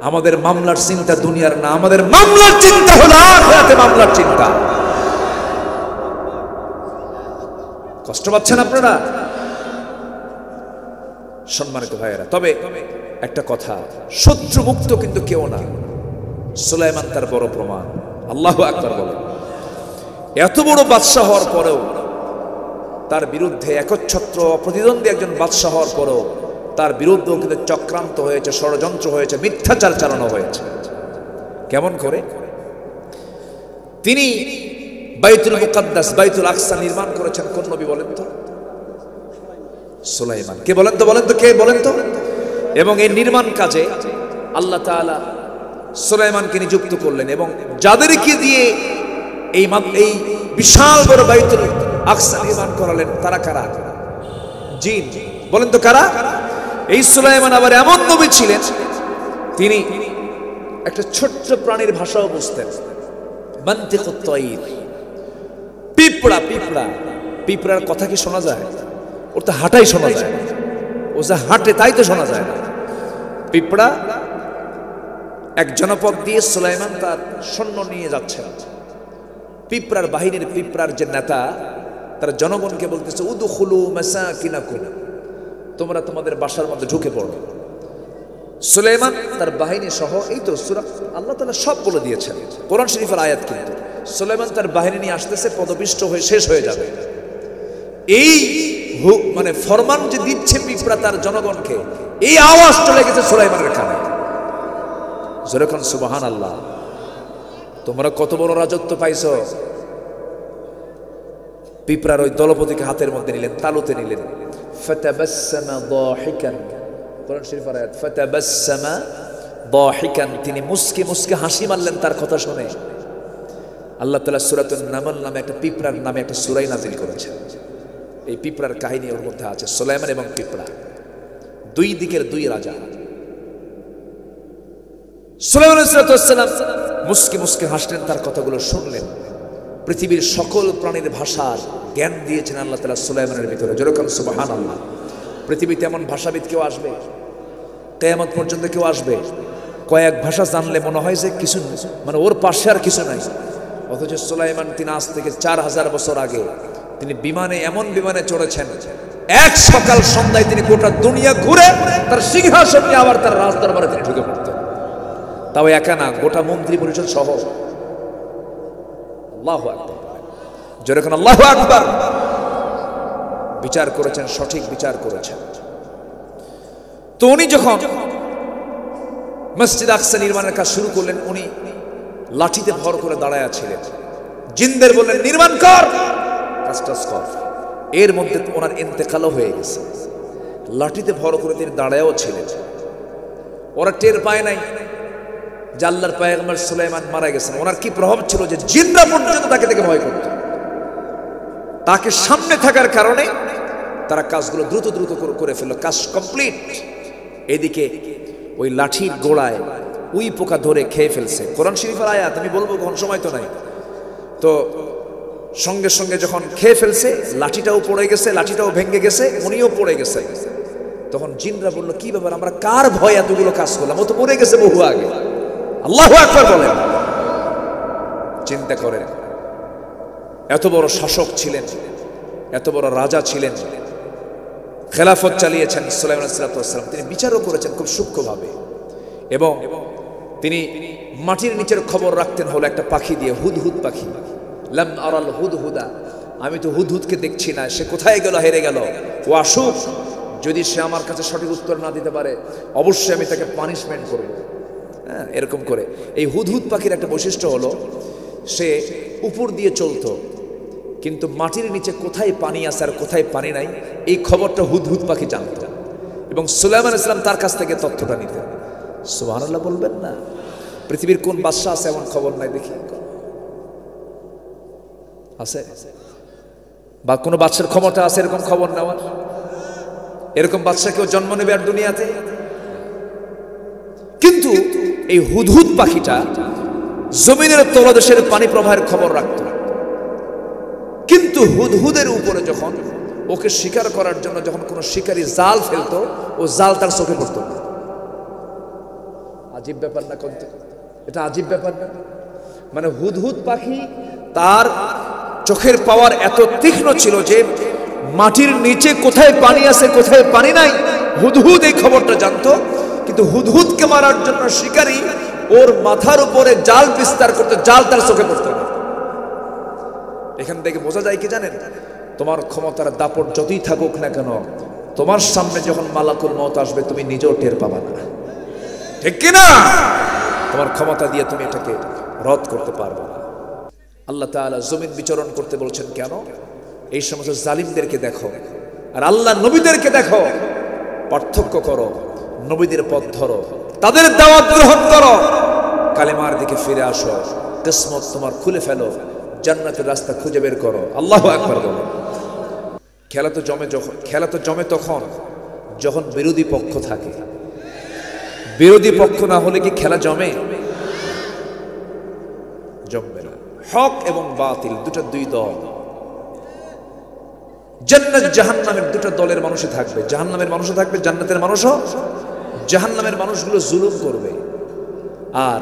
আমাদের মামলার চিন্তা দুনিয়ার না, আমাদের মামলার চিন্তা হলো আখিরাতে মামলার চিন্তা। কষ্ট পাচ্ছেন আপনারা সম্মানিত ভাইয়েরা? তবে একটা কথা, শত্রু মুক্ত কিন্তু কেউ না। সুলাইমান তার বড় প্রমাণ। আল্লাহু আকবার বলেন। এত বড় বাদশাহ হওয়ার পরেও, তার বিরুদ্ধে একচ্ছত্র প্রতিদ্বন্দ্বী একজন বাদশাহ হওয়ার পরেও তার বিরুদ্ধেও কিন্তু চক্রান্ত হয়েছে, ষড়যন্ত্র হয়েছে, মিথ্যাচার চালানো হয়েছে। কেমন করে? তিনি বাইতুল মুকাদ্দাস, বাইতুল আকসা নির্মাণ করেছেন কোন নবী বলেন তো? সুলাইমান। কে বলেন তো, বলেন তো, কে বলেন তো? এবং এই নির্মাণ কাজে আল্লাহ তাআলা সুলাইমানকে নিযুক্ত করলেন। এবং যাদেরকে দিয়ে এই বিশাল বড় বাইতুল আকসা নির্মাণ করালেন তারা কারা? জিন। বলেন তো কারা? এই সুলাইমান আবার এমন নবী ছিলেন, তিনি একটা ছোট্ট প্রাণীর ভাষাও বুঝতেন। মানতিকুত তায়র। পিঁপড়া, পিঁপড়া, পিঁপড়ার কথা কি শোনা যায়? ওর তো হাঁটাই শোনা যায়, ও যা হাঁটে তাই তো শোনা যায় না। পিঁপড়া এক জনপদ দিয়ে সুলাইমান তার সৈন্য নিয়ে যাচ্ছেন। পিঁপড়ার বাহিনীর, পিঁপড়ার যে নেতা, তার জনগণকে বলতেছে, উদখুলু মাসাকিনাকুম, তোমরা তোমাদের বাসার মধ্যে ঢুকে পড়ো। সুলাইমান তার বাহিনী সহ, এই তো সূরা আল্লাহ তাআলা সব বলে দিয়েছেন, কোরআন শরীফের আয়াত। কিন্তু সুলাইমান তার বাহিনী নিয়ে আসতেছে, পদপিষ্ট হয়ে শেষ হয়ে যাবে। এই মানে ফরমান যে দিচ্ছে পিঁপড়া তার জনগণকে, এই আওয়াজ চলে গেছে সুলাইমানের কানে। যেরকম সুবহানাল্লাহ। তোমরা কত বড় রাজত্ব পাইছো। পিঁপড়ার ওই দলপতিকে হাতের মধ্যে নিলেন, তালুতে নিলেন। ফাতাবাসসামা দাহিকান, কোরআন শরীফের আয়াত, ফাতাবাসসামা দাহিকান, তিনি মুস্কি মুস্কি হাসি মারলেন তার কথা শুনে। আল্লাহ তাআলা সূরাতুন নামল নামে একটা পিঁপড়ার নামে একটা সূরা নাযিল করেছেন। এই পিঁপড়ার কাহিনী ওর মধ্যে আছে। সুলাইমান এবং পিঁপড়া, দুই দিকের দুই রাজা। সুলাইমান আলাইহিস সালাম মুস্কি মুস্কি হাসলেন, তার কথাগুলো শুনলেন। পৃথিবীর সকল প্রাণীর ভাষার জ্ঞান দিয়েছেন আল্লাহ তাআলা সুলাইমানের ভিতরে। যেরকম সুবহানাল্লাহ। পৃথিবীতে এমন ভাষাবিদ কেউ আসবে? কিয়ামত পর্যন্ত কেউ আসবে? কয়েক ভাষা জানলে মনে হয় যে কিছু, মানে ওর পাশে আর কিছু নাই। অথচ সুলাইমান, তিনি আজ থেকে 4000 বছর আগে তিনি বিমানে, এমন বিমানে চড়েছেন, এক সকাল সন্ধ্যায় তিনি গোটা দুনিয়া ঘুরে তার সিংহাসন নিয়ে আবার তার রাজদরবারে তিনি ঢুকে পড়তেন। তাও একা না, গোটা মন্ত্রী পরিষদ সহ। আল্লাহু আকবার। যেরকম আল্লাহু আকবার। বিচার করেছেন, সঠিক বিচার করেছেন। তো উনি যখন মসজিদ আকসা নির্মাণের কাজ শুরু করলেন, উনি লাঠিতে ভর করে দাঁড়ায় ছিলেন। জিনদের বললেন, নির্মাণ কর, কাজটা কর। এর মধ্যে ওনার ইন্তেকালও হয়ে গেছে। লাঠিতে ভর করে তিনি দাঁড়ায়ও ছিলেন। ওরা টের পায় নাই যে আল্লাহর পয়গম্বর সুলাইমান মারা গেছেন। ওনার কি প্রভাব ছিল যে জিনরা পর্যন্ত তাকে দেখে ভয় করত। তাকে সামনে থাকার কারণে তারা কাজগুলো দ্রুত দ্রুত করে ফেলল, কাজ কমপ্লিট। এদিকে ওই লাঠির গোড়ায় উই পোকা ধরে খেয়ে ফেলছে। কোরআন শরীফের আয়াত, আমি বলবো কোন সময় তো নাই। তো সঙ্গে সঙ্গে যখন খেয়ে ফেলছে, লাঠিটাও পড়ে গেছে, লাঠিটাও ভেঙে গেছে, উনিও পড়ে গেছে। তখন জিনরা বলল, কি ব্যাপার, আমরা কার ভয় এতগুলো কাজ করলাম, ও তো পড়ে গেছে বহু আগে। আল্লাহু আকবার বলেন। চিন্তা করেন, এত বড় শাসক ছিলেন, এত বড় রাজা ছিলেন, খেলাফত চালিয়েছেন সুলাইমান আলাইহিস সালাম। তিনি বিচারও করেছেন খুব সূক্ষ্মভাবে। এবং তিনি মাটির নিচের খবর রাখতেন হলো একটা পাখি দিয়ে, হুদহুদ পাখি। লাম আরাল হুদহুদা, আমি তো হুদহুদকে দেখছি না, সে কোথায় গেল, হেরে গেল। ও আসুক, যদি সে আমার কাছে সঠিক উত্তর না দিতে পারে অবশ্যই আমি তাকে পানিশমেন্ট করব। হ্যাঁ, এরকম করে। এই হুদহুদ পাখির একটা বৈশিষ্ট্য হলো, সে উপর দিয়ে চলতো, কিন্তু মাটির নিচে কোথায় পানি আছে আর কোথায় পানি নাই এই খবরটা হুদহুদ পাখি জানত। এবং সুলাইমান আলাইহিস সালাম তার কাছ থেকে তথ্যটা নিতেন। সুবহানাল্লাহ বলবেন না? পৃথিবীর কোন বাদশা আছে এমন খবর নাই দেখি, আছে? বা কোনো বাদশার ক্ষমতা আছে এরকম খবর নেওয়ার? এরকম বাদশা কেউ জন্ম নেবে আর দুনিয়াতে? কিন্তু এই হুদহুদ পাখিটা জমিনের তলদেশের পানি প্রবাহের খবর রাখত, কিন্তু হুদহুদের উপরে যখন ওকে শিকার করার জন্য যখন কোনো শিকারী জাল ফেলতো, ও জাল তার চোখে পড়তো না। আজীব ব্যাপার না? করতে এটা আজীব ব্যাপার না? মানে হুদহুদ পাখি তার চোখের পাওয়ার এত তীক্ষ্ণ ছিল যে মাটির নিচে কোথায় পানি আছে কোথায় পানি নাই হুদহুদ এই খবরটা জানতো। কিন্তু হুদহুদকে মারার জন্য শিকারী ওর মাথার উপরে জাল বিস্তার করতে, জাল তার চোখে পড়তো না। এখান থেকে বোঝা যায় কি জানেন? তোমার ক্ষমতার দাপট যতই থাকুক না কেন, তোমার সামনে যখন মালাকুল মওত আসবে তুমি নিজেও টের পাবা না, ঠিক কিনা? তোমার ক্ষমতা দিয়ে তুমি এটাকে রদ করতে পারবে না। আল্লাহ তাআলা জমিন বিচরণ করতে বলছেন কেন? এই সমস্ত জালিমদেরকে দেখো আর আল্লাহ নবীদেরকে দেখো, পার্থক্য করো, নবীদের পথ ধরো, তাদের দাওয়াত গ্রহণ করো, কালেমার দিকে ফিরে আসো, কিসমত তোমার খুলে ফেলো, জান্নাতের রাস্তা খুঁজে বের করো। আল্লাহু আকবার বলো। খেলা তো জমে তখন যখন বিরোধী পক্ষ থাকে। বিরোধী পক্ষ না হলে কি খেলা জমে? জমবে না। হক এবং বাতিল দুই দল, জান্নাত জাহান্নামের দুটো দলের মানুষই থাকবে। জাহান্নামের মানুষও থাকবে, জান্নাতের মানুষও। জাহান্নামের মানুষগুলো জুলুম করবে আর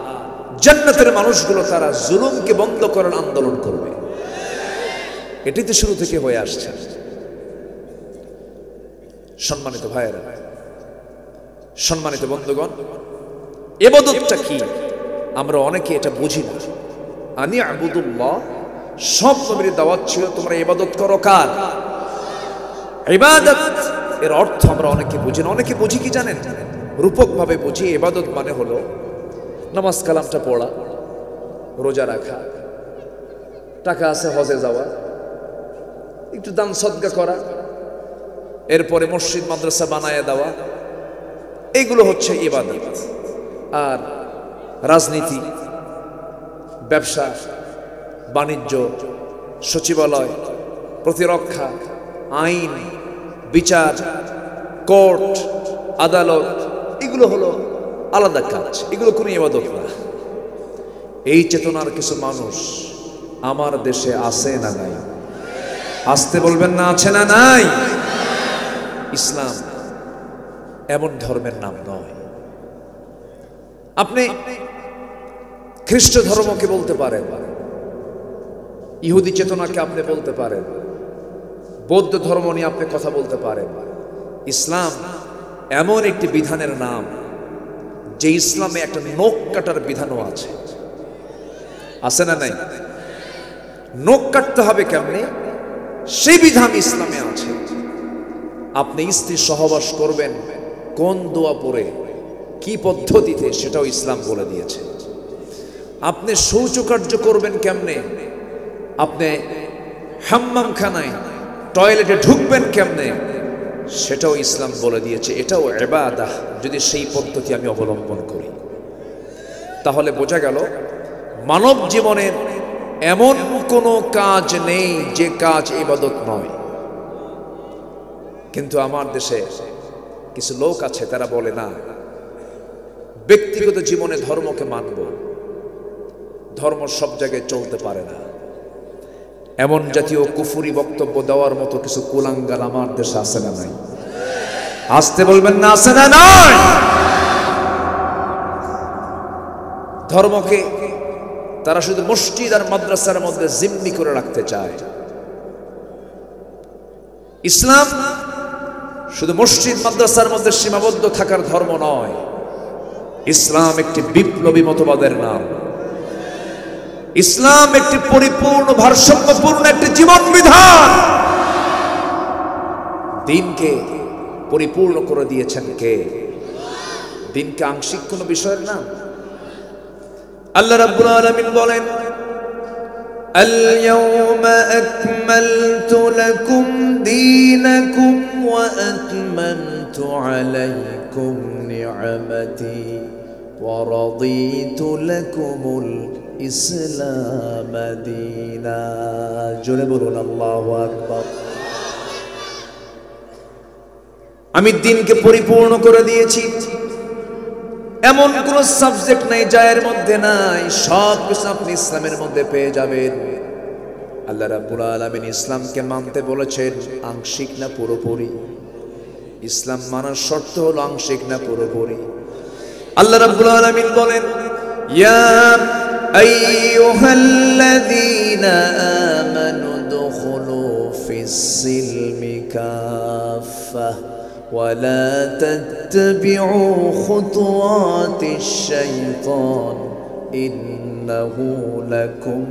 জান্নাতের মানুষগুলো তারা জুলুমকে বন্ধ করার আন্দোলন করবে। এটি তো শুরু থেকে হয়ে আসছে। সম্মানিত ভাইয়েরা, সম্মানিত বন্ধুগণ, ইবাদতটা কি আমরা অনেকে এটা বুঝি না। আনি আবুদুল্লাহ, সব নবীর দাওয়াত ছিল তোমরা ইবাদত করো। কার ইবাদত? এর অর্থ আমরা অনেকে বুঝি না। অনেকে বুঝি কি জানেন? রূপক ভাবে বুঝি। ইবাদত মানে হলো নামাজ কালামটা পড়া, রোজা রাখা, টাকা আছে হজে যাওয়া, একটু দান সদকা করা, এরপরে মসজিদ মাদ্রাসা বানায় দেওয়া, এইগুলো হচ্ছে ইবাদত। আর রাজনীতি, ব্যবসা বাণিজ্য, সচিবালয়, প্রতিরক্ষা, আইন, বিচার, কোর্ট, আদালত, এগুলো হলো আলাদা কাজ, এগুলো কোনো ইবাদত না। এই চেতনার কিছু মানুষ আমার দেশে আছে না নাই? আসতে বলবেন না, আছে না নাই? ইসলাম এমন ধর্মের নাম নয়। আপনি খ্রিস্ট ধর্মকে বলতে পারেন, ইহুদি চেতনাকে আপনি বলতে পারেন, বৌদ্ধ ধর্ম নিয়ে আপনি কথা বলতে পারেন। ইসলাম এমন একটি বিধানের নাম যে ইসলামে একটা নখ কাটার বিধানও আছে। আছে না নাই? নখ কাটতে হবে কেমনে, সেই বিধান ইসলামে আছে। আপনি স্ত্রী সহবাস করবেন কোন দোয়া পড়ে, কি পদ্ধতিতে, সেটাও ইসলাম বলে দিয়েছে। আপনি শৌচকার্য করবেন কেমনে, আপনি হাম্মামখানায় টয়লেটে ঢুকবেন কেমনে, সেটাও ইসলাম বলে দিয়েছে। এটাও ইবাদত যদি সেই পদ্ধতি আমি অবলম্বন করি। তাহলে বোঝা গেল মানব জীবনের এমন কোনো কাজ নেই যে কাজ ইবাদত নয়। কিন্তু আমার দেশে কিছু লোক আছে, তারা বলে না, ব্যক্তিগত জীবনে ধর্মকে মানব, ধর্ম সব জায়গায় চলতে পারে না। এমন জাতীয় কুফুরি বক্তব্য দেওয়ার মতো কিছু কুলাঙ্গাল আমার দেশে আছে না নাই? আসতে বলবেন না, আছে না নাই? ধর্মকে তারা শুধু মসজিদ আর মাদ্রাসার মধ্যে জিম্মি করে রাখতে চায়। ইসলাম শুধু মসজিদ মাদ্রাসার মধ্যে সীমাবদ্ধ থাকার ধর্ম নয়। ইসলাম একটি বিপ্লবী মতবাদের নাম। ইসলাম একটি পরিপূর্ণ ভারসাম্যপূর্ণ একটি জীবন বিধান। দিনকে পরিপূর্ণ করে দিয়েছেন কে? দিনকে আংশিক কোনো বিষয়ের নাম। আল্লাহ রাব্বুল আলামিন বলেন, আল-ইয়াওমা আকমালতু লাকুম দীনাকুম ওয়া আতমামতু আলাইকুম নি'মাতি وَرَضِيتُ لَكُمُ الْإِسْلَامَ دِينًا জোরে বলুন আল্লাহু আকবার। আমি দ্বীনকে পরিপূর্ণ করে দিয়েছি, এমন কোন সাবজেক্ট নাই যা এর মধ্যে নাই, সব কিছু আপনি ইসলামের মধ্যে পেয়ে যাবেন। আল্লাহ রাব্বুল আলামিন ইসলামকে মানতে বলেছেন আংশিক না পুরোপুরি। ইসলাম মানার শর্ত হলো আংশিক না পুরোপুরি। আল্লাহ রাব্বুল আলামিন বলেন ইয়া আইয়ুহাল্লাযীনা আমানু দুখুলু ফিস-সিলমি কাফাহ ওয়া লা তাত্তাবিউ খুতুওয়াতিশ শাইতান ইন্নাহু লাকুম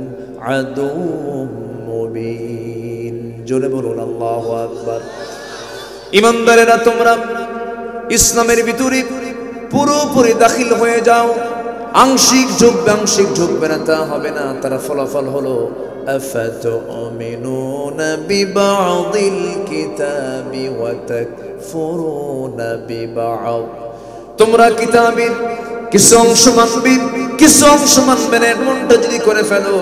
আদুউম মুবিন জোরে বলুন আল্লাহু আকবার। ঈমানদারেরা তোমরা ইসলামের ভিতরে পুরোপুরি দাখিল হয়ে যাও, আংশিক ঝুঁকবে না তা হবে না। তার ফলাফল হলো আফাতুমিনুনা বিবা'দিল কিতাবি ওয়া তাকফুরুনা বিবা'দ, তোমরা কিতাবের কিছু অংশ মানবে কিছু অংশ মানবে না, এমনটা যদি করে ফেলো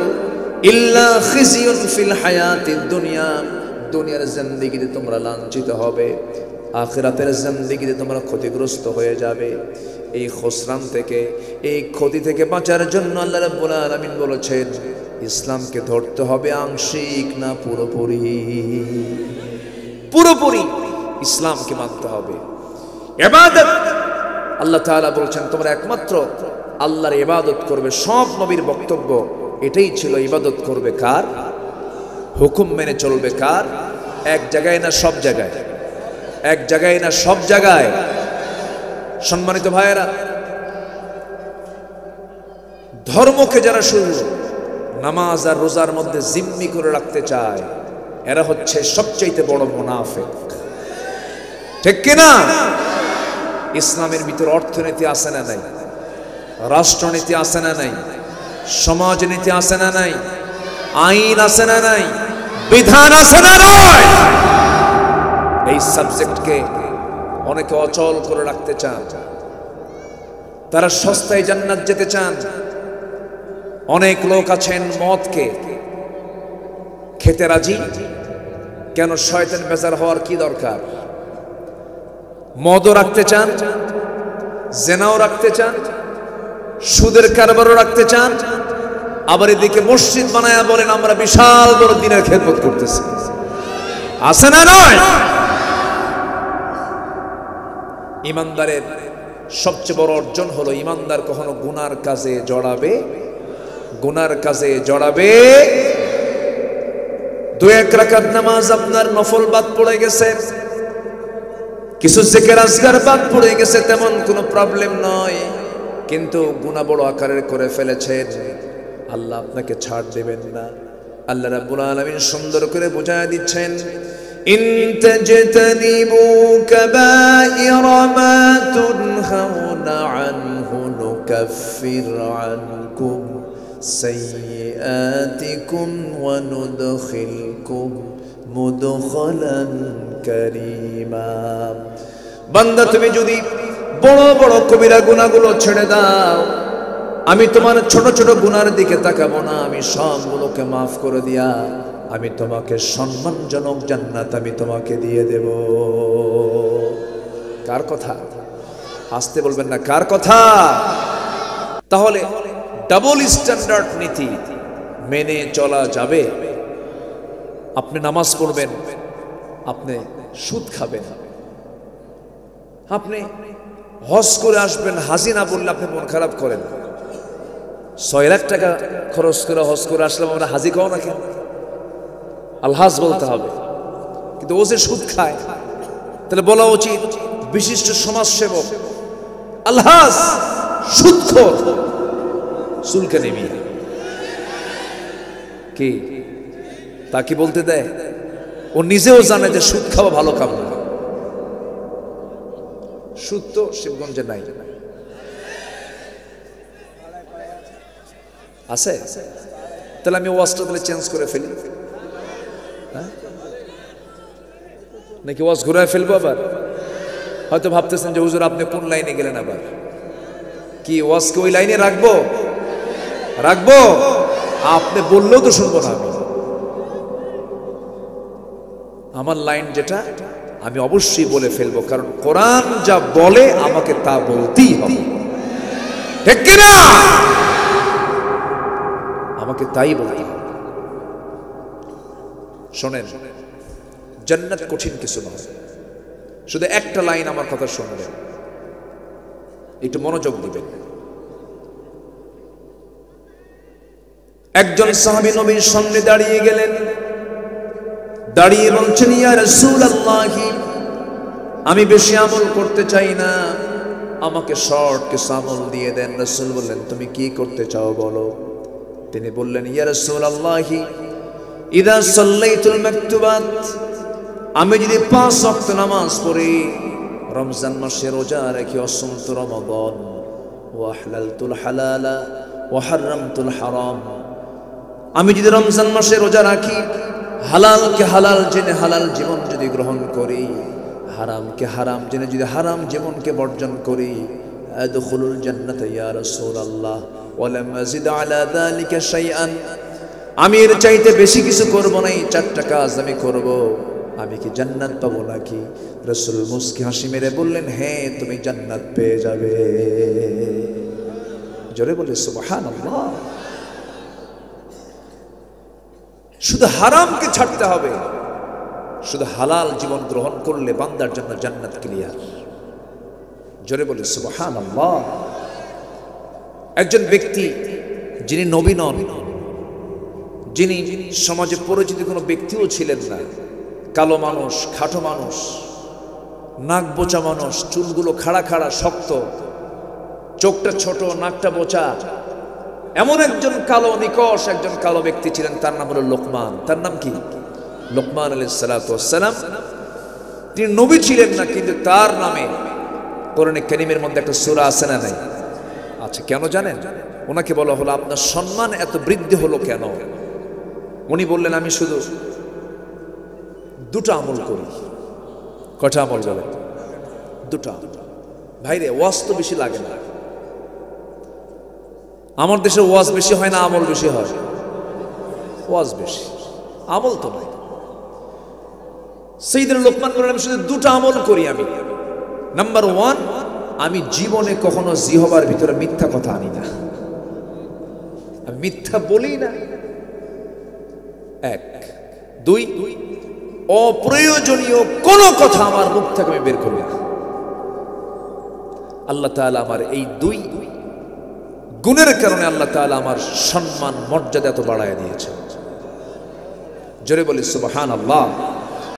ইল্লা খিজিয়ুন ফিল হায়াতিদ দুনিয়া, দুনিয়ার জিন্দেগিতে তোমরা লাঞ্ছিত হবে, আখিরাতের জিন্দেগিতে তোমরা ক্ষতিগ্রস্ত হয়ে যাবে। এই খসরান থেকে, এই ক্ষতি থেকে বাঁচার জন্য আল্লাহ রাব্বুল আলামিন বলেছেন ইসলামকে ধরতে হবে আংশিক না পুরোপুরি। পুরোপুরি ইসলামকে মানতে হবে। ইবাদত আল্লাহ তাআলা বলেছেন তোমরা একমাত্র আল্লাহর ইবাদত করবে। সব নবীর বক্তব্য এটাই ছিল, ইবাদত করবে কার? হুকুম মেনে চলবে কার? এক জায়গায় না সব জায়গায়? এক জায়গায় না সব জায়গায়? সম্মানিত ভাইয়েরা, ধর্মকে যারা শুধু নামাজ আর রোজার মধ্যে জিম্মি করে রাখতে চায় এরা হচ্ছে সবচেয়ে বড় মুনাফিক, ঠিক কিনা? ইসলামের ভিতর অর্থনীতি আছে না নাই? রাষ্ট্রনীতি আছে না নাই? সমাজনীতি আছে না নাই? আইন আছে না নাই? বিধান আছে না নাই? এই সাবজেক্টকে অনেকে অচল করে রাখতে চান, তারা সস্তায় জান্নাত যেতে চান। অনেক লোক আছেন মদকে খেতে রাজি, কেন? শয়তান বেজার হওয়ার কি দরকার? মদও রাখতে চান, জেনাও রাখতে চান, সুদের কারবারও রাখতে চান, আবার এদিকে মসজিদ বানায়া বলেন আমরা বিশাল বড় দ্বীনের খেদমত করতেছি। আছে না নয়? ইমানদারের সবচেয়ে বড় অর্জন হলো ইমানদার কখনো গুনার কাজে জড়াবে। দুই এক রাকাত নামাজ আপনার নফল বাদ পড়ে গেছে, কিছু জিকির আজকার বাদ পড়ে গেছে, তেমন কোনো প্রবলেম নয়, কিন্তু গুনাহ বড় আকারের করে ফেলেছেন, আল্লাহ আপনাকে ছাড় দেবেন না। আল্লাহ রাব্বুল আলামিন সুন্দর করে বুঝায় দিচ্ছেন ইন তাজতানিবু কাবাইরা মা তুনহাউনা আনহু নুকাফির আনকুম সাইয়্যাতিকুম ওয়া নুদখিলকুম মুদখালান কারীমা। বান্দা তুমি যদি বড় বড় কবিরা গুনাহগুলো ছেড়ে দাও, আমি তোমার ছোট ছোট গুনার দিকে তাকাবো না, আমি সবগুলোকে মাফ করে দিয়া আমি তোমাকে সম্মানজনক জান্নাত আমি তোমাকে দিয়ে দেব। কার কথা? আসতে বলবেন না, কার কথা? তাহলে ডাবল স্ট্যান্ডার্ড নীতি মেনে চলা যাবে? আপনি নামাজ পড়বেন, আপনি সুদ খাবেন, আপনি হজ করে আসবেন, হাজি না বললে আপনি মন খারাপ করেন। 6 লাখ টাকা খরচ করে হজ করে আসলাম, আমরা হাজি খাও না কেন? আলহাজ বলতে হবে। কিন্তু ও যে সুদ খায়, তাহলে বলা উচিত বিশিষ্ট সমাজসেবক আলহাজ সুদখোর চুলকে নেবি কি তা কি বলতে দেয়? ও নিজেও জানে যে সুদ খাওয়া ভালো কাম না। সুদ তো শিবগঞ্জে নাই, আছে? তাহলে আমি ওয়াজটা তাহলে চেঞ্জ করে ফেলি, নাকি ওয়াজ ঘুরায় ফেলবো? আবার হয়তো ভাবতেছেন যে হুজুর আপনি কোন লাইনে গেলেন আবার। কি ওয়াজকে ওই লাইনে রাখবো? রাখবো? আপনি বললেও তো শুনবো না। আমার লাইন যেটা আমি অবশ্যই বলে ফেলবো, কারণ কোরআন যা বলে আমাকে তা বলতেই হবে, ঠিক কিনা? আমাকে তাই বলতে হবে। শোনেন, জান্নাত কঠিন কিছু নয়, শুধু একটা লাইন আমার কথা শুনবেন, একটু মনোযোগ দিবেন। একজন সাহাবী নবীর সামনে দাঁড়িয়ে গেলেন, দাঁড়িয়ে বলছেন, ইয়া রাসূলুল্লাহ, আমি বেশি আমল করতে চাই না, আমাকে শর্ট কিছু আমল দিয়ে দেন। রাসূল বললেন, তুমি কি করতে চাও বলো? তিনি বললেন, ইয়া রাসূলুল্লাহ, ইযা সাল্লাইতুল মাকতুবাত, আমি যদি 5 ওয়াক্ত নামাজ পড়ি, রমজান মাসে রোজা রেখে অসন্ত রমাদান, ওয়া হালালতুল হালালা ওয়া হারামতুল হারাম, আমি যদি রমজান মাসে রোজা রাখি, হালালকে হালাল জেনে হালাল জীবন যদি গ্রহণ করি, হারামকে হারাম জেনে যদি হারাম জীবনকে বর্জন করি, আদখুলুল জান্নাতা ইয়া রাসূলুল্লাহ ওয়া লাম আযিদ আলা যালিকা শাইআন, আমি এর চাইতে বেশি কিছু করব না, এই 4টা কাজ আমি করব, আমি কি জান্নাত পাবো নাকি? রাসূল মুস্কি হাসি মেরে বললেন, হ্যাঁ, তুমি জান্নাত পেয়ে যাবে। জোরে বলে সুবহানাল্লাহ। শুধু হারামকে ছাড়তে হবে, শুধু হালাল জীবন গ্রহণ করলে বান্দার জন্য জান্নাত ক্লিয়ার। জোরে বলে সুবহানাল্লাহ। একজন ব্যক্তি যিনি নবী নন, যিনি সমাজে পরিচিত কোনো ব্যক্তিও ছিলেন না, কালো মানুষ, খাটো মানুষ, নাক বোচা মানুষ, চুলগুলো খাড়া খাড়া শক্ত, চোখটা ছোট, নাকটা বোচা, এমন একজন কালো নিকষ একজন কালো ব্যক্তি ছিলেন, তার নাম হলো লোকমান। তার নাম কি? লোকমান আলাইহিস সালাতু ওয়াস সালাম। তিনি নবী ছিলেন না, কিন্তু তার নামে কোরআনে কারীমের মধ্যে একটা সূরা আছে না নাই? আচ্ছা, কেন জানেন? ওনাকে বলা হলো, আপনার সম্মান এত বৃদ্ধি হলো কেন? উনি বললেন, আমি শুধু 2টা আমল করি। কয়টা আমল বলে? 2টা। ভাইরে, ওয়াজ তো বেশি লাগে না। আমার দেশে ওয়াজ বেশি হয় না আমল বেশি হয়? ওয়াজ বেশি, আমল তো নাই। সাইয়েদনা লোকমান বলেন, আমি শুধু 2টা আমল করি। আমি নাম্বার 1, আমি জীবনে কখনো জিহবার ভিতরে মিথ্যা কথা আনি না, আমি মিথ্যা বলি না। 1, 2, অপ্রয়োজনীয় কোনো কথা আমার মুখ থেকে আমি বের করি না। আল্লাহ তাআলা আমার এই 2 গুণের কারণে আল্লাহ তাআলা আমার সম্মান মর্যাদা এত বাড়ায় দিয়েছে। জোরে বলি সুবহানাল্লাহ।